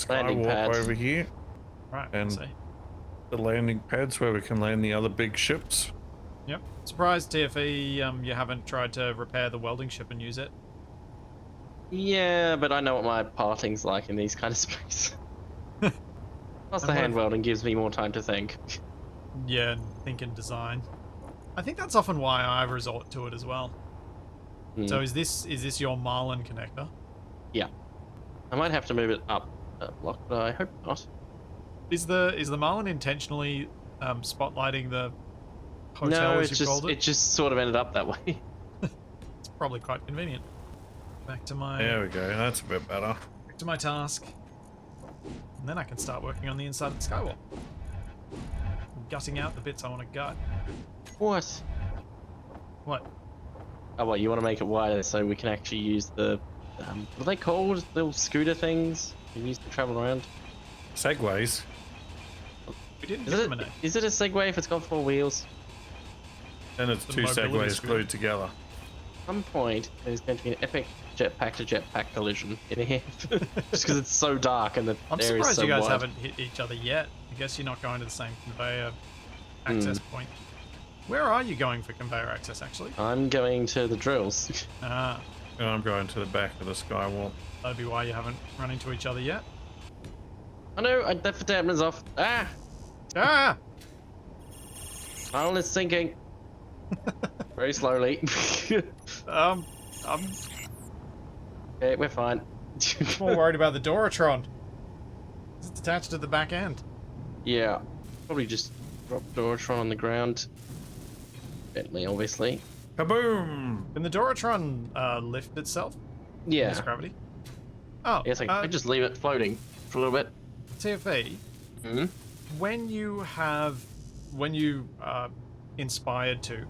S4: Landing
S3: skywalk
S4: pads.
S3: over here,
S1: Right.
S3: And-
S1: See.
S3: the landing pads where we can land the other big ships.
S1: Yep. Surprised TFE. You haven't tried to repair the welding ship and use it.
S4: Yeah, but I know what my parting's like in these kind of spaces. Plus, the
S1: And what
S4: hand
S1: if-
S4: welding gives me more time to think.
S1: Yeah, and think and design. I think that's often why I resort to it as well.
S4: Hmm.
S1: So is this your Marlin connector?
S4: Yeah, I might have to move it up a block, but I hope not.
S1: Is the Marlin intentionally spotlighting the hotel
S4: No,
S1: as
S4: it
S1: you called
S4: just it just sort of ended up that way.
S1: It's probably quite convenient. Back to my
S3: There we go. That's a bit better.
S1: back to my task, and then I can start working on the inside of the skywalk, gutting out the bits I want to gut.
S4: What?
S1: What?
S4: Oh, well, you want to make it wider so we can actually use the what are they called? Little scooter things you use to travel around.
S3: Segways.
S1: We didn't
S4: Is
S1: give
S4: it,
S1: them a name.
S4: is it a Segway if it's got 4 wheels?
S3: And it's
S1: The
S3: 2
S1: mobility
S3: segways
S1: scooter.
S3: glued together.
S4: At some point, there's going to be an epic jetpack to jetpack collision in here. Just because it's so dark and the
S1: I'm
S4: area is
S1: surprised
S4: so
S1: you guys
S4: wide.
S1: haven't hit each other yet. I guess you're not going to the same conveyor access point. Where are you going for conveyor access, actually?
S4: I'm going to the drills.
S1: Ah,
S3: And I'm going to the back of the skywalk.
S1: that'd be why you haven't run into each other yet.
S4: Oh no, that dampener's off. Ah!
S1: Ah!
S4: Marlin is sinking. Very slowly.
S1: I'm
S4: Okay, we're fine.
S1: more worried about the Doratron. It's attached to the back end.
S4: Yeah. Probably just drop Doratron on the ground. Gently, obviously.
S3: Kaboom!
S1: Can the Doratron lift itself?
S4: Yeah.
S1: Its gravity? Oh,
S4: Yes, I just leave it floating for a little bit.
S1: TFE,
S4: Hmm?
S1: when you inspired to,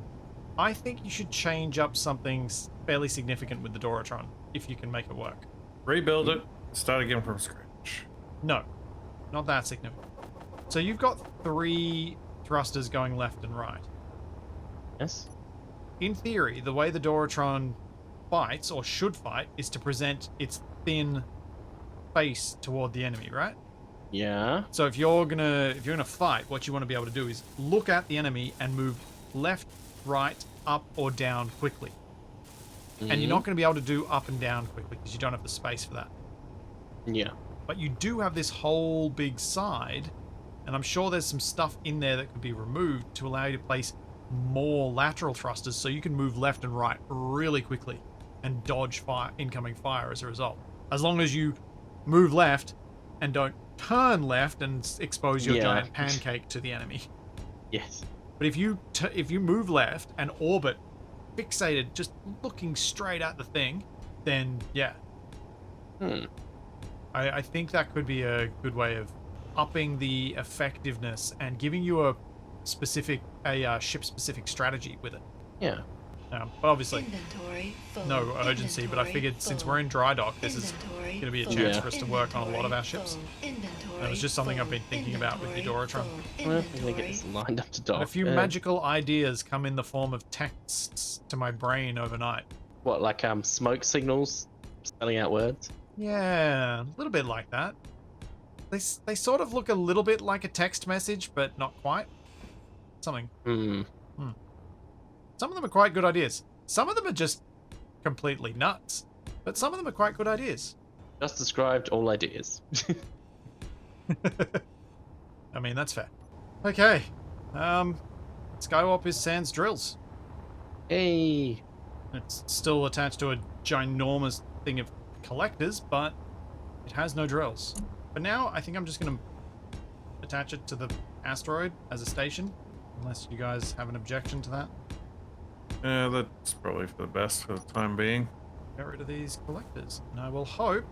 S1: I think you should change up something fairly significant with the Doratron, if you can make it work.
S3: Rebuild it. Start again from scratch.
S1: No, not that significant. So you've got 3 thrusters going left and right.
S4: Yes.
S1: In theory, the way the Doratron fights, or should fight, is to present its thin face toward the enemy, right?
S4: Yeah.
S1: So if you're gonna fight, what you want to be able to do is look at the enemy and move left, right, up, or down quickly. And you're not going to be able to do up and down quickly because you don't have the space for that.
S4: Yeah.
S1: But you do have this whole big side, and I'm sure there's some stuff in there that could be removed to allow you to place more lateral thrusters so you can move left and right really quickly and dodge incoming fire as a result. As long as you move left and don't turn left and expose your
S4: Yeah.
S1: giant pancake to the enemy.
S4: Yes.
S1: But if you move left and orbit fixated, just looking straight at the thing, then yeah,
S4: Hmm.
S1: I think that could be a good way of upping the effectiveness and giving you a ship-specific strategy with it.
S4: Yeah.
S1: But obviously,
S2: Inventory full.
S1: no urgency. But I figured since we're in dry dock, this is
S2: Inventory
S1: going to be a
S2: full.
S1: chance
S4: Yeah.
S1: for us to work on a lot of our
S2: Inventory
S1: ships.
S2: full. Inventory
S1: That was just something I've
S2: full.
S1: been thinking about with the
S2: Inventory
S1: Doratron.
S2: full.
S4: Well, I'm gonna get
S2: Inventory
S4: this lined up to
S1: And
S4: dock.
S1: a few magical ideas come in the form of texts to my brain overnight.
S4: What, like smoke signals spelling out words?
S1: Yeah, a little bit like that. They sort of look a little bit like a text message, but not quite. Something.
S4: Hmm.
S1: Some of them are quite good ideas. Some of them are just completely nuts. But some of them are quite good ideas.
S4: Just described all ideas.
S1: I mean, that's fair. Okay. Skywarp is sans drills.
S4: Hey.
S1: It's still attached to a ginormous thing of collectors, but it has no drills. But now, I think I'm just going to attach it to the asteroid as a station, unless you guys have an objection to that.
S3: Yeah, that's probably for the best for the time being.
S1: Get rid of these collectors, and I will hope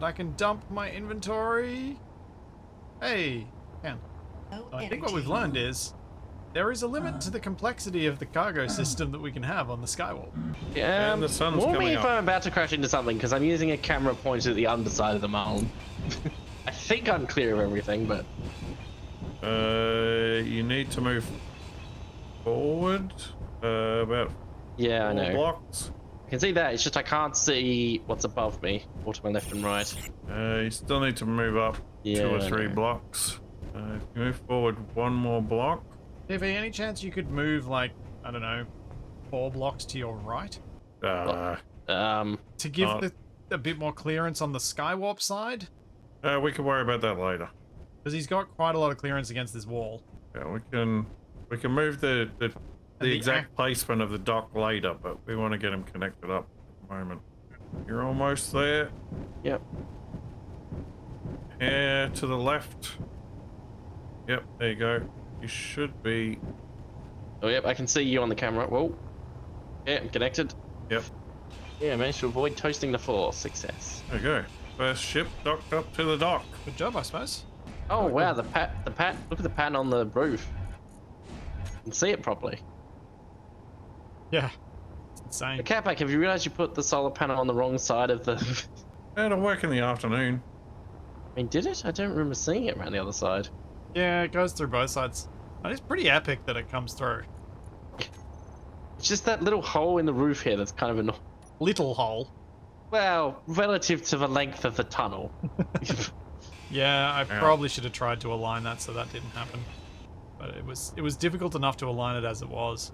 S1: that I can dump my inventory. Hey, can.
S2: No
S1: I think what
S2: energy.
S1: we've learned is there is a limit to the complexity of the cargo system that we can have on the Skywalk.
S4: Yeah,
S3: And the sun's
S4: warn me
S3: coming
S4: if
S3: up.
S4: I'm about to crash into something, because I'm using a camera pointed at the underside of the mound. I think I'm clear of everything, but...
S3: You need to move forward about
S4: Yeah, I
S3: 4
S4: know.
S3: blocks.
S4: I can see that, it's just I can't see what's above me, or to my left and right.
S3: You still need to move up 2 or
S4: Yeah, I
S3: 3
S4: know.
S3: blocks. If you move forward 1 more block.
S1: TV, any chance you could move, like, I don't know, 4 blocks to your right? To give a bit more clearance on the Skywarp side?
S3: We can worry about that later.
S1: Because he's got quite a lot of clearance against this wall.
S3: Yeah, we can move the
S1: the
S3: exact placement of the dock later, but we want to get him connected up at the moment. You're almost there.
S4: Yep.
S3: Here to the left. Yep, there you go. You should be.
S4: Oh, yep, I can see you on the camera. Whoa. Yeah, I'm connected.
S3: Yep.
S4: Yeah, I managed to avoid toasting the floor. Success.
S3: There you go. First ship docked up to the dock.
S1: Good job, I suppose.
S4: Oh, wow, the pat, look at the pattern on the roof. You can see it properly.
S1: Yeah. It's insane.
S4: Capac, have you realized you put the solar panel on the wrong side of the...
S3: It'll work in the afternoon.
S4: I mean, did it? I don't remember seeing it around the other side.
S1: Yeah, it goes through both sides. And it's pretty epic that it comes through.
S4: It's just that little hole in the roof here that's kind of annoying.
S1: Little hole.
S4: Well, relative to the length of the tunnel.
S1: Yeah, I probably should have tried to align that so that didn't happen. But it was difficult enough to align it as it was.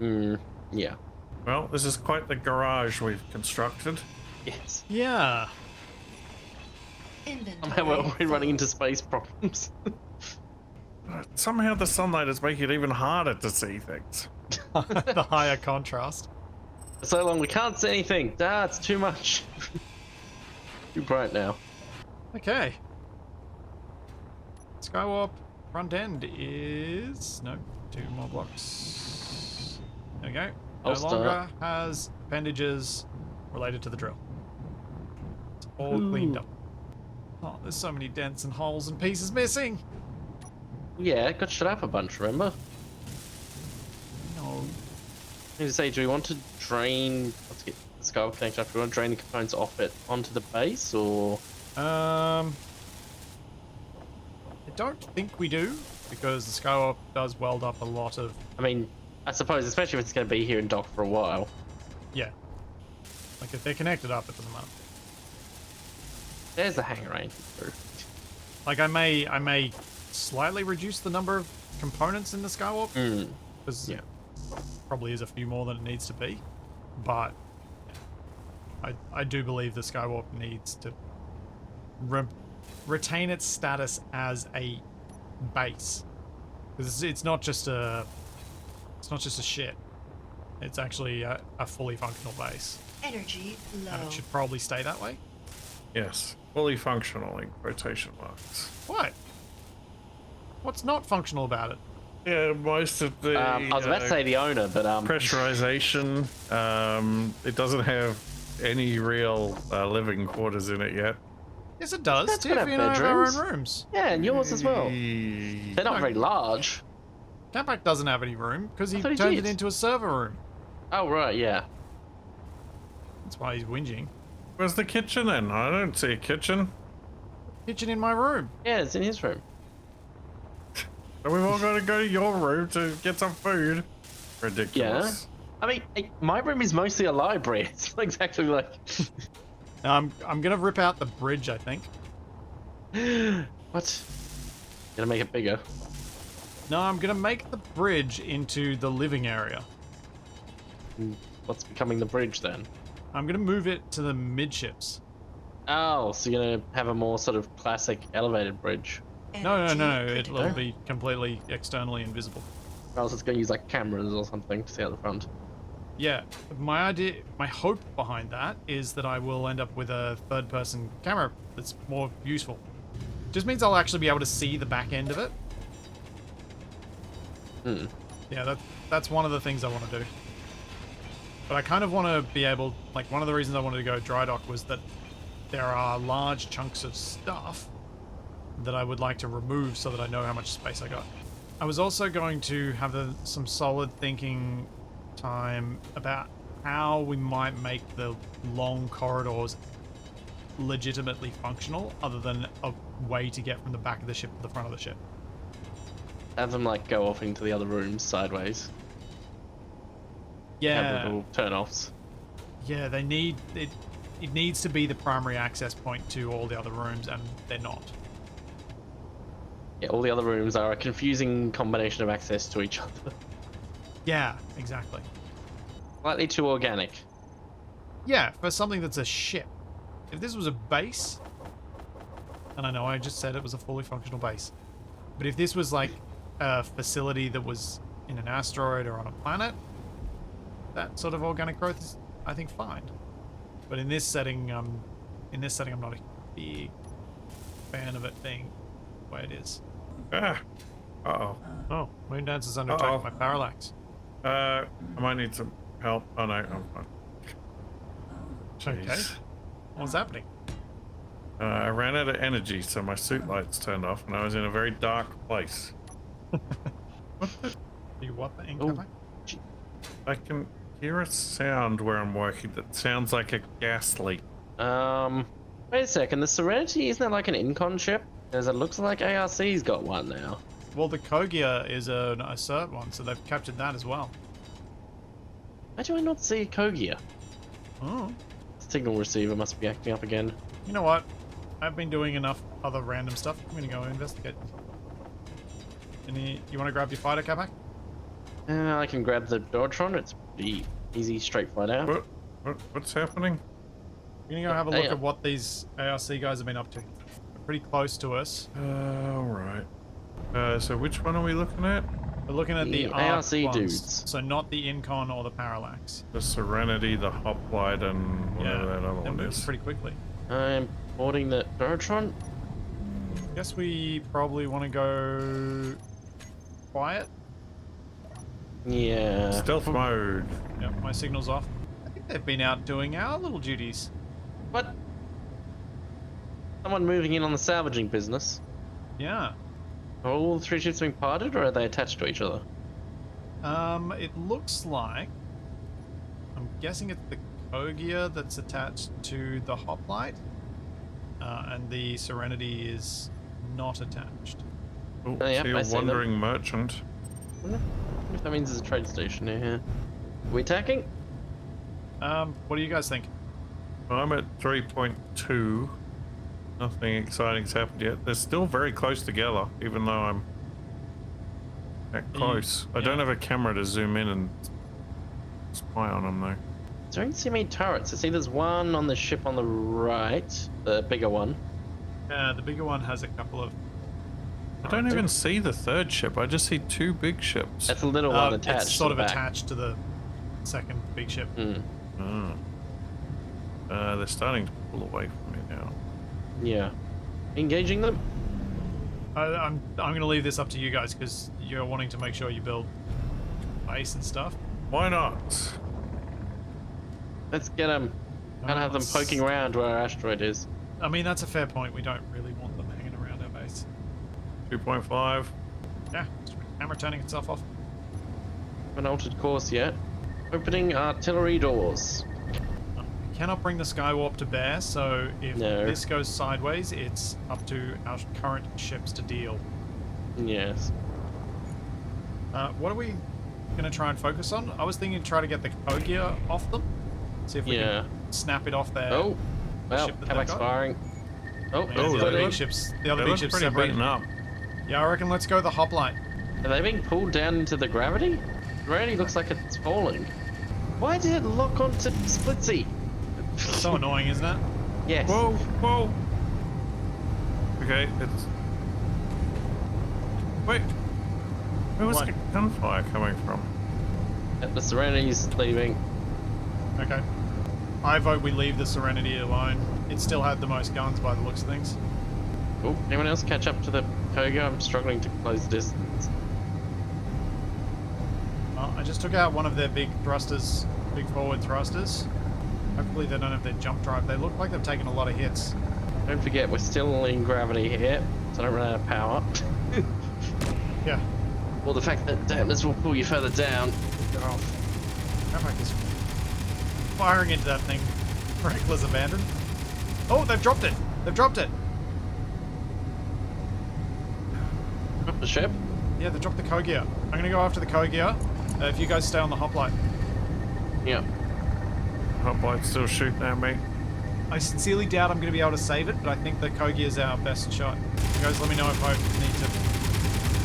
S4: Yeah.
S3: Well, this is quite the garage we've constructed.
S4: Yes.
S1: Yeah.
S2: Inventory.
S4: Somehow we're already running into space problems.
S3: Somehow the sunlight is making it even harder to see things.
S1: The higher contrast.
S4: For so long we can't see anything. Ah, it's too much. Too bright now.
S1: Okay. Skywarp front end is... No, 2 more blocks. There we go. No
S4: I'll start.
S1: longer has appendages related to the drill. It's all cleaned up. Oh, there's so many dents and holes and pieces missing.
S4: Yeah, it got shut up a bunch, remember?
S1: No.
S4: I need to say, do we want to drain... Let's get the skull connected up. Do we want to drain the components off it onto the base, or...
S1: I don't think we do, because the Skywarp does weld up a lot of...
S4: I mean, I suppose, especially if it's going to be here in dock for a while.
S1: Yeah. Like, if they're connected up, it doesn't matter.
S4: There's the hangar range.
S1: Like, I may slightly reduce the number of components in the Skywarp, because
S4: Yeah.
S1: probably is a few more than it needs to be, but I do believe the Skywarp needs to retain its status as a base, because it's not just a ship. It's actually a fully functional base,
S2: Energy low.
S1: and it should probably stay that way.
S3: Yes, fully functional in quotation marks.
S1: What? What's not functional about it?
S3: Yeah, most of the
S4: I was about to say the owner, but
S3: pressurization. It doesn't have any real living quarters in it yet.
S1: Yes, it does.
S4: That's gonna have
S1: Tiffy and I have our own
S4: bedrooms.
S1: rooms.
S4: yeah, and yours as well.
S3: Eh,
S4: They're not very large.
S1: Capac doesn't have any room because he
S4: thought he
S1: turned
S4: did.
S1: it into a server room.
S4: Oh right, yeah.
S1: That's why he's whinging.
S3: Where's the kitchen then? I don't see a kitchen.
S1: Kitchen in my room.
S4: Yeah, it's in his room.
S3: So we've all got to go to your room to get some food. Ridiculous.
S4: I mean, my room is mostly a library. It's not exactly like...
S1: I'm gonna rip out the bridge, I think.
S4: What? Gonna make it bigger.
S1: No, I'm gonna make the bridge into the living area.
S4: What's becoming the bridge then?
S1: I'm gonna move it to the midships.
S4: Oh, so you're gonna have a more sort of classic elevated bridge.
S1: No,
S2: Energy
S1: it'll
S2: critical.
S1: be completely externally invisible.
S4: Or else it's gonna use like cameras or something to see out the front.
S1: Yeah, my hope behind that is that I will end up with a third-person camera that's more useful. Just means I'll actually be able to see the back end of it. Yeah, that's one of the things I want to do. But I kind of want to be able, like, one of the reasons I wanted to go dry dock was that there are large chunks of stuff that I would like to remove so that I know how much space I got. I was also going to have some solid thinking time about how we might make the long corridors legitimately functional, other than a way to get from the back of the ship to the front of the ship.
S4: Have them like go off into the other rooms sideways. Have
S1: Yeah,
S4: little turn-offs.
S1: yeah, they need it. It needs to be the primary access point to all the other rooms, and they're not.
S4: Yeah, all the other rooms are a confusing combination of access to each other.
S1: Yeah, exactly.
S4: Slightly too organic.
S1: Yeah, for something that's a ship. If this was a base, and I know I just said it was a fully functional base, but if this was like a facility that was in an asteroid or on a planet, that sort of organic growth is, I think, fine. But in this setting, I'm not a big fan of it being the way it is.
S3: Ah. Uh-oh.
S1: Oh, Moondancer's under attack by Parallax.
S3: I might need some help. Oh no, I'm fine.
S1: Okay.
S3: Jeez.
S1: What's happening?
S3: I ran out of energy, so my suit lights turned off, and I was in a very dark place.
S1: You what the ink?
S4: Oh.
S1: Capac?
S3: I can hear a sound where I'm working that sounds like a gas leak.
S4: Wait a second. The Serenity, isn't that like an Incon ship? Because it looks like ARC's got one now.
S1: Well, the Kogia is an ASSERT one, so they've captured that as well.
S4: Why do I not see Kogia?
S1: Oh.
S4: Signal receiver must be acting up again.
S1: You know what? I've been doing enough other random stuff. I'm gonna go investigate. You want to grab your fighter, Capac?
S4: I can grab the Dortron. It's pretty easy, straight flight out.
S3: What's happening?
S1: We're gonna go have a look at what these ARC guys have been up to. They're pretty close to us.
S3: Alright. So which one are we looking at?
S1: We're looking at the
S4: ARC
S1: ones,
S4: dudes.
S1: so not the Incon or the Parallax.
S3: The Serenity, the Hoplite, and whatever that other
S1: they're
S3: one
S1: moving
S3: is.
S1: pretty quickly.
S4: I'm boarding the Dortron.
S1: Guess we probably want to go quiet.
S4: Yeah.
S3: Stealth mode.
S1: Yep, my signal's off. I think they've been out doing our little duties.
S4: What? Someone moving in on the salvaging business.
S1: Yeah.
S4: Are all three ships being parted, or are they attached to each other?
S1: It looks like, I'm guessing it's the Kogia that's attached to the Hoplite, and the Serenity is not attached.
S3: Oh,
S4: Oh, yep,
S3: see
S4: I
S3: a
S4: see them.
S3: wandering merchant.
S4: I wonder if that means there's a trade station here. Are we attacking?
S1: What do you guys think?
S3: I'm at 3.2. Nothing exciting's happened yet. They're still very close together, even though I'm that close. I don't have a camera to zoom in and spy on them, though.
S4: Don't see many turrets. I see there's one on the ship on the right, the bigger one.
S1: The bigger one has a couple of...
S3: I don't even see the third ship. I just see two big ships.
S4: That's a little one attached.
S1: It's sort
S4: to
S1: of
S4: the back.
S1: attached to the second big ship.
S4: Mm.
S3: They're starting to pull away from me now.
S4: Yeah. Engaging them?
S1: I'm going to leave this up to you guys, because you're wanting to make sure you build base and stuff.
S3: Why not?
S4: Let's get them. Can't have them
S1: let's-
S4: poking around where our asteroid is.
S1: I mean, that's a fair point. We don't really want them hanging around our base.
S3: 2.5.
S1: Yeah, just camera turning itself off.
S4: Haven't altered course yet. Opening artillery doors.
S1: We cannot bring the Skywarp to bear, so if
S4: No.
S1: this goes sideways, it's up to our current ships to deal.
S4: Yes.
S1: What are we going to try and focus on? I was thinking to try to get the Kogia off them. See if we
S4: Yeah.
S1: can snap it off there.
S4: Oh, well,
S1: ship that they
S4: Capac's
S1: got?
S4: firing. Oh,
S1: Yeah,
S4: that's
S1: the other
S4: good.
S1: big ships. The other
S3: They
S1: big
S3: look
S1: ships
S3: pretty
S1: separated.
S3: beaten up.
S1: Yeah, I reckon let's go the Hoplite.
S4: Are they being pulled down into the gravity? Gravity looks like it's falling. Why did it lock onto Splitsie?
S1: So annoying, isn't it?
S4: Yes.
S3: Whoa, whoa. Okay, it's... Wait. Where was
S1: What?
S3: the gunfire coming from?
S4: The Serenity's leaving.
S1: Okay. I vote we leave the Serenity alone. It still had the most guns by the looks of things.
S4: Oh, anyone else catch up to the Koga? I'm struggling to close the distance.
S1: Well, I just took out one of their big thrusters, big forward thrusters. Hopefully they don't have their jump drive. They look like they've taken a lot of hits.
S4: Don't forget, we're still in gravity here, so I don't run out of power.
S1: Yeah.
S4: Or the fact that dampness will pull you further down. Oh,
S1: Capac is firing into that thing. Reckless abandon. Oh, they've dropped it. They've dropped it.
S4: drop the ship.
S1: Yeah, they dropped the Kogia. I'm going to go after the Kogia. If you guys stay on the hoplite.
S4: Yeah.
S3: Hoplite's still shooting at me.
S1: I sincerely doubt I'm going to be able to save it, but I think the Kogia is our best shot. You guys let me know if I need to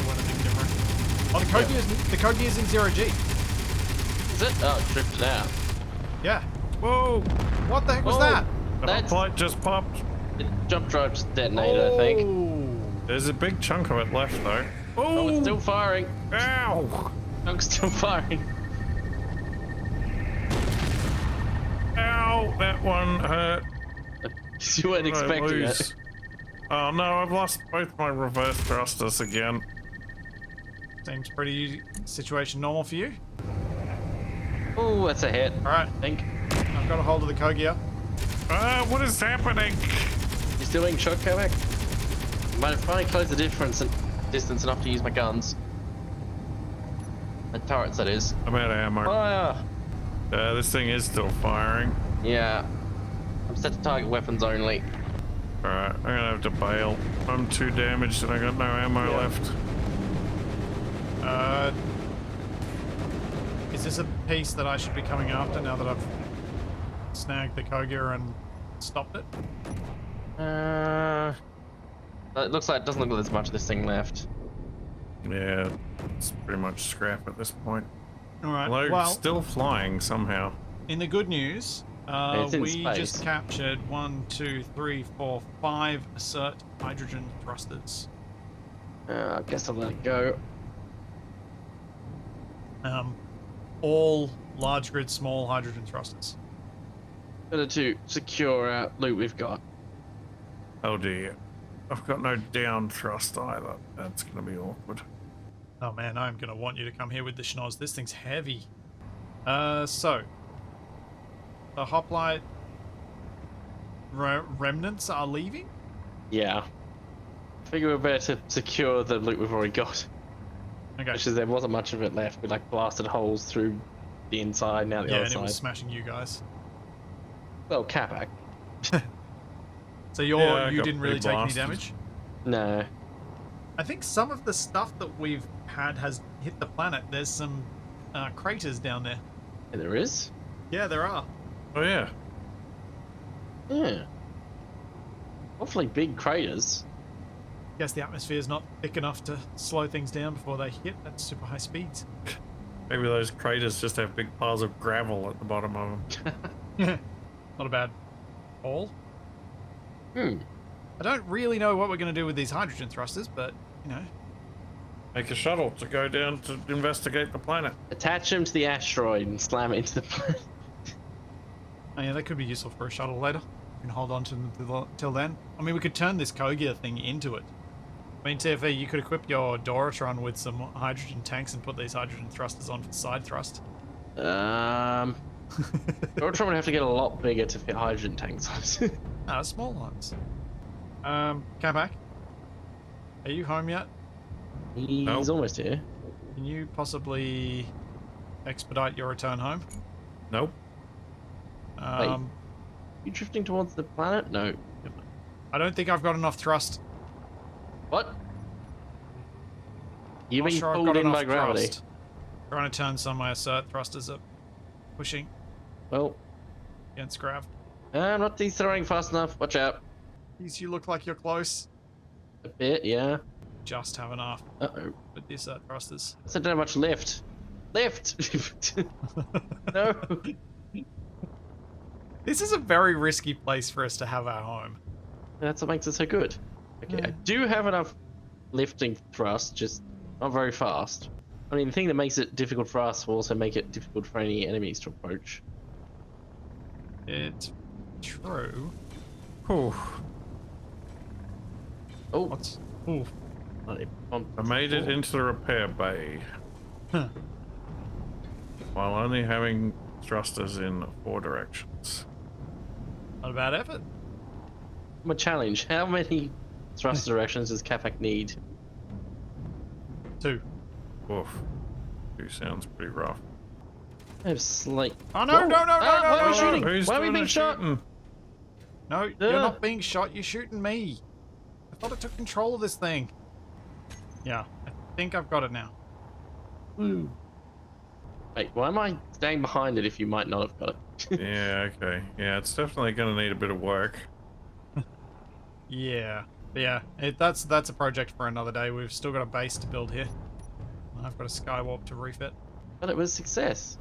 S1: do anything different. Oh, the Kogia is in 0G.
S4: Is it? Oh, it drifted out.
S1: Yeah.
S3: Whoa!
S1: What the heck was
S4: Oh,
S1: that?
S3: The
S4: That's-
S3: hoplite just popped.
S4: The jump drive just detonated, I think.
S1: Oh.
S3: There's a big chunk of it left though.
S4: Oh, it's
S3: Oh!
S4: still firing.
S3: Ow!
S4: Chunk's still firing.
S3: Ow! That one hurt.
S4: You weren't
S3: I
S4: expecting
S3: lose.
S4: it.
S3: Oh no, I've lost both my reverse thrusters again.
S1: Seems pretty situation normal for you.
S4: Oh, that's a hit.
S1: All right,
S4: I think.
S1: I've got a hold of the Kogia.
S3: What is happening?
S4: You still being shot, Capac? Might have finally closed the distance enough to use my guns. The turrets, that is.
S3: I'm out of ammo.
S4: Fire!
S3: This thing is still firing.
S4: Yeah. I'm set to target weapons only.
S3: Alright, I'm gonna have to bail. I'm too damaged and I got no ammo left.
S1: Is this a piece that I should be coming after now that I've snagged the Kogia and stopped it?
S4: It looks like it doesn't look like there's much of this thing left.
S3: Yeah, it's pretty much scrap at this point.
S1: All right.
S3: Although
S1: Well,
S3: still flying somehow.
S1: in the good news,
S4: It's in
S1: we
S4: space.
S1: just captured 1, 2, 3, 4, 5 ASSERT hydrogen thrusters.
S4: I guess I'll let it go.
S1: All large grid, small hydrogen thrusters.
S4: Better to secure our loot we've got.
S3: Oh dear. I've got no down thrust either. That's gonna be awkward.
S1: Oh man, I'm gonna want you to come here with the schnoz. This thing's heavy. So the hoplite remnants are leaving.
S4: Yeah. I figure we're better to secure the loot we've already got.
S1: Okay.
S4: Which is there wasn't much of it left. We like blasted holes through the inside, now the
S1: Yeah,
S4: other
S1: and it was
S4: side.
S1: smashing you guys.
S4: Well, Capac.
S1: So
S3: Yeah, I
S1: you
S3: got
S1: didn't really
S3: pretty
S1: take any
S3: blasted.
S1: damage.
S4: No.
S1: I think some of the stuff that we've had has hit the planet. There's some craters down there.
S4: Yeah, there is?
S1: Yeah, there are.
S3: Oh yeah.
S4: Yeah. Awfully big craters.
S1: Guess the atmosphere is not thick enough to slow things down before they hit at super high speeds.
S3: Maybe those craters just have big piles of gravel at the bottom of them.
S1: Not a bad haul.
S4: Hmm.
S1: I don't really know what we're going to do with these hydrogen thrusters, but, you know.
S3: Make a shuttle to go down to investigate the planet.
S4: Attach them to the asteroid and slam it into the planet.
S1: Oh yeah, that could be useful for a shuttle later. We can hold on to them till then. I mean, we could turn this Kogia thing into it. I mean, TFE, you could equip your Doratron with some hydrogen tanks and put these hydrogen thrusters on for side thrust.
S4: Doratron would have to get a lot bigger to fit hydrogen tanks.
S1: No, small ones. Capac, are you home yet?
S4: He's
S3: Nope.
S4: almost here.
S1: Can you possibly expedite your return home?
S3: Nope.
S4: You drifting towards the planet? No.
S1: I don't think I've got enough thrust.
S4: What? You've
S1: Not
S4: been
S1: sure I've
S4: pulled
S1: got
S4: in by
S1: enough
S4: gravity.
S1: thrust. Trying to turn some of my ASSERT thrusters up, pushing
S4: Well,
S1: against grav.
S4: I'm not decelerating fast enough. Watch out.
S1: These, you look like you're close.
S4: A bit, yeah.
S1: Just have enough
S4: Uh-oh.
S1: with the ASSERT thrusters.
S4: I don't have much lift. Lift! No.
S1: This is a very risky place for us to have our home.
S4: That's what makes it so good. Okay, I do have enough lifting thrust, just not very fast. I mean, the thing that makes it difficult for us will also make it difficult for any enemies to approach.
S1: It's true.
S3: Whew.
S4: Oh,
S1: What's... Ooh.
S3: I made it into the repair bay.
S1: Huh.
S3: While only having thrusters in 4 directions.
S1: Not a bad effort.
S4: a challenge. How many thrust directions does Capac need?
S1: 2.
S3: Oof. 2 sounds pretty rough.
S4: I have slight.
S1: Oh no,
S4: Whoa.
S1: no, no, no,
S4: Ah,
S1: no,
S4: why are we
S1: no,
S4: shooting?
S3: Who's
S4: Why are we
S3: doing
S4: being
S3: the
S4: shot?
S3: shooting?
S1: No, you're
S4: Yeah.
S1: not being shot. You're shooting me. I thought I took control of this thing. Yeah, I think I've got it now.
S4: Woo. Wait, why am I staying behind it if you might not have got it?
S3: Yeah, okay. Yeah, it's definitely going to need a bit of work.
S1: Yeah, yeah. That's a project for another day. We've still got a base to build here. I've got a skywalk to refit.
S4: But it was a success.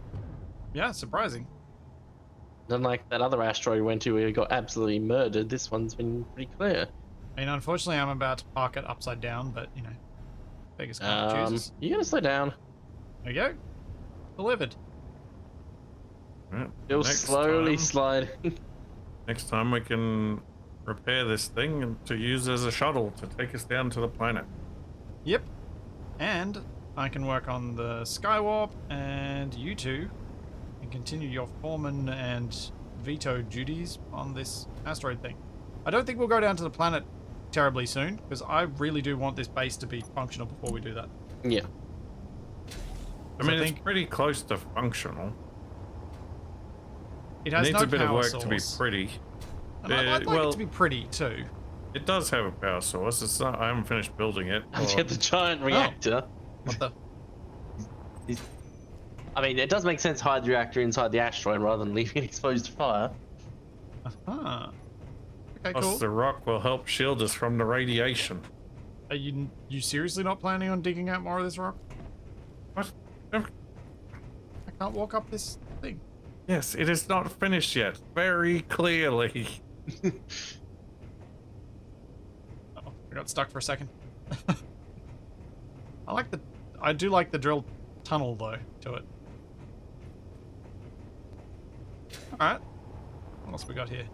S1: Yeah, surprising.
S4: Unlike that other asteroid we went to where we got absolutely murdered, this one's been pretty clear.
S1: I mean, unfortunately, I'm about to park it upside down, but you know, beggars can't choose.
S4: You gotta slow down.
S1: There you go. Delivered.
S3: Right,
S4: Still
S3: next
S4: slowly
S3: time-
S4: sliding.
S3: Next time we can repair this thing and to use as a shuttle to take us down to the planet.
S1: Yep. And I can work on the Skywarp, and you two can continue your foreman and veto duties on this asteroid thing. I don't think we'll go down to the planet terribly soon, because I really do want this base to be functional before we do that.
S4: Yeah.
S3: I
S1: So
S3: mean,
S1: I
S3: it's
S1: think-
S3: pretty close to functional.
S1: It
S3: It
S1: has
S3: needs
S1: no
S3: a bit of
S1: power
S3: work
S1: source.
S3: to be pretty.
S1: And I'd like
S3: well,
S1: it to be pretty too.
S3: it does have a power source. It's not. I haven't finished building it.
S4: And
S3: or-
S4: get the giant reactor.
S1: What the?
S4: I mean, it does make sense to hide the reactor inside the asteroid rather than leaving it exposed to fire.
S1: Uh-huh. Okay,
S3: Plus,
S1: cool.
S3: the rock will help shield us from the radiation.
S1: Are you seriously not planning on digging out more of this rock?
S3: What?
S1: I can't walk up this thing.
S3: Yes, it is not finished yet. Very clearly.
S1: Oh, I got stuck for a second. I do like the drill tunnel though to it. All right. What else we got here?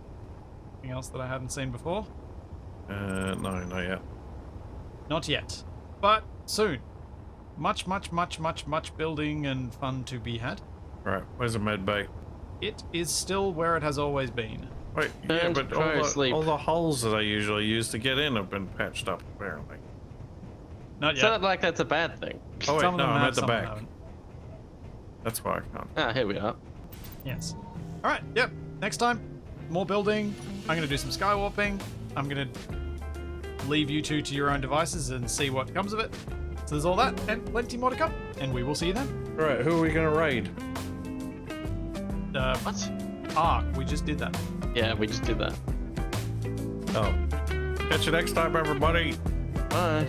S1: Anything else that I haven't seen before?
S3: No, not yet.
S1: Not yet, but soon. Much building and fun to be had.
S3: Right, where's the med bay?
S1: It is still where it has always been.
S3: Wait, yeah,
S4: And
S3: but
S4: try to sleep.
S3: all the holes that I usually use to get in have been patched up, apparently.
S1: Not
S4: It's
S1: yet.
S4: not like that's a bad thing.
S3: Oh wait,
S1: Some of
S3: no,
S1: them
S3: I'm
S1: have,
S3: at the
S1: some of them
S3: back.
S1: haven't.
S3: That's why I can't.
S4: Ah, here we are.
S1: Yes. All right. Yep. Next time, more building. I'm gonna do some skywarping. I'm gonna leave you two to your own devices and see what comes of it. So there's all that and plenty more to come. And we will see you then.
S3: Right, who are we gonna raid?
S4: What?
S1: Ark. We just did that.
S4: Yeah, we just did that.
S3: Oh. Catch you next time, everybody.
S4: Bye.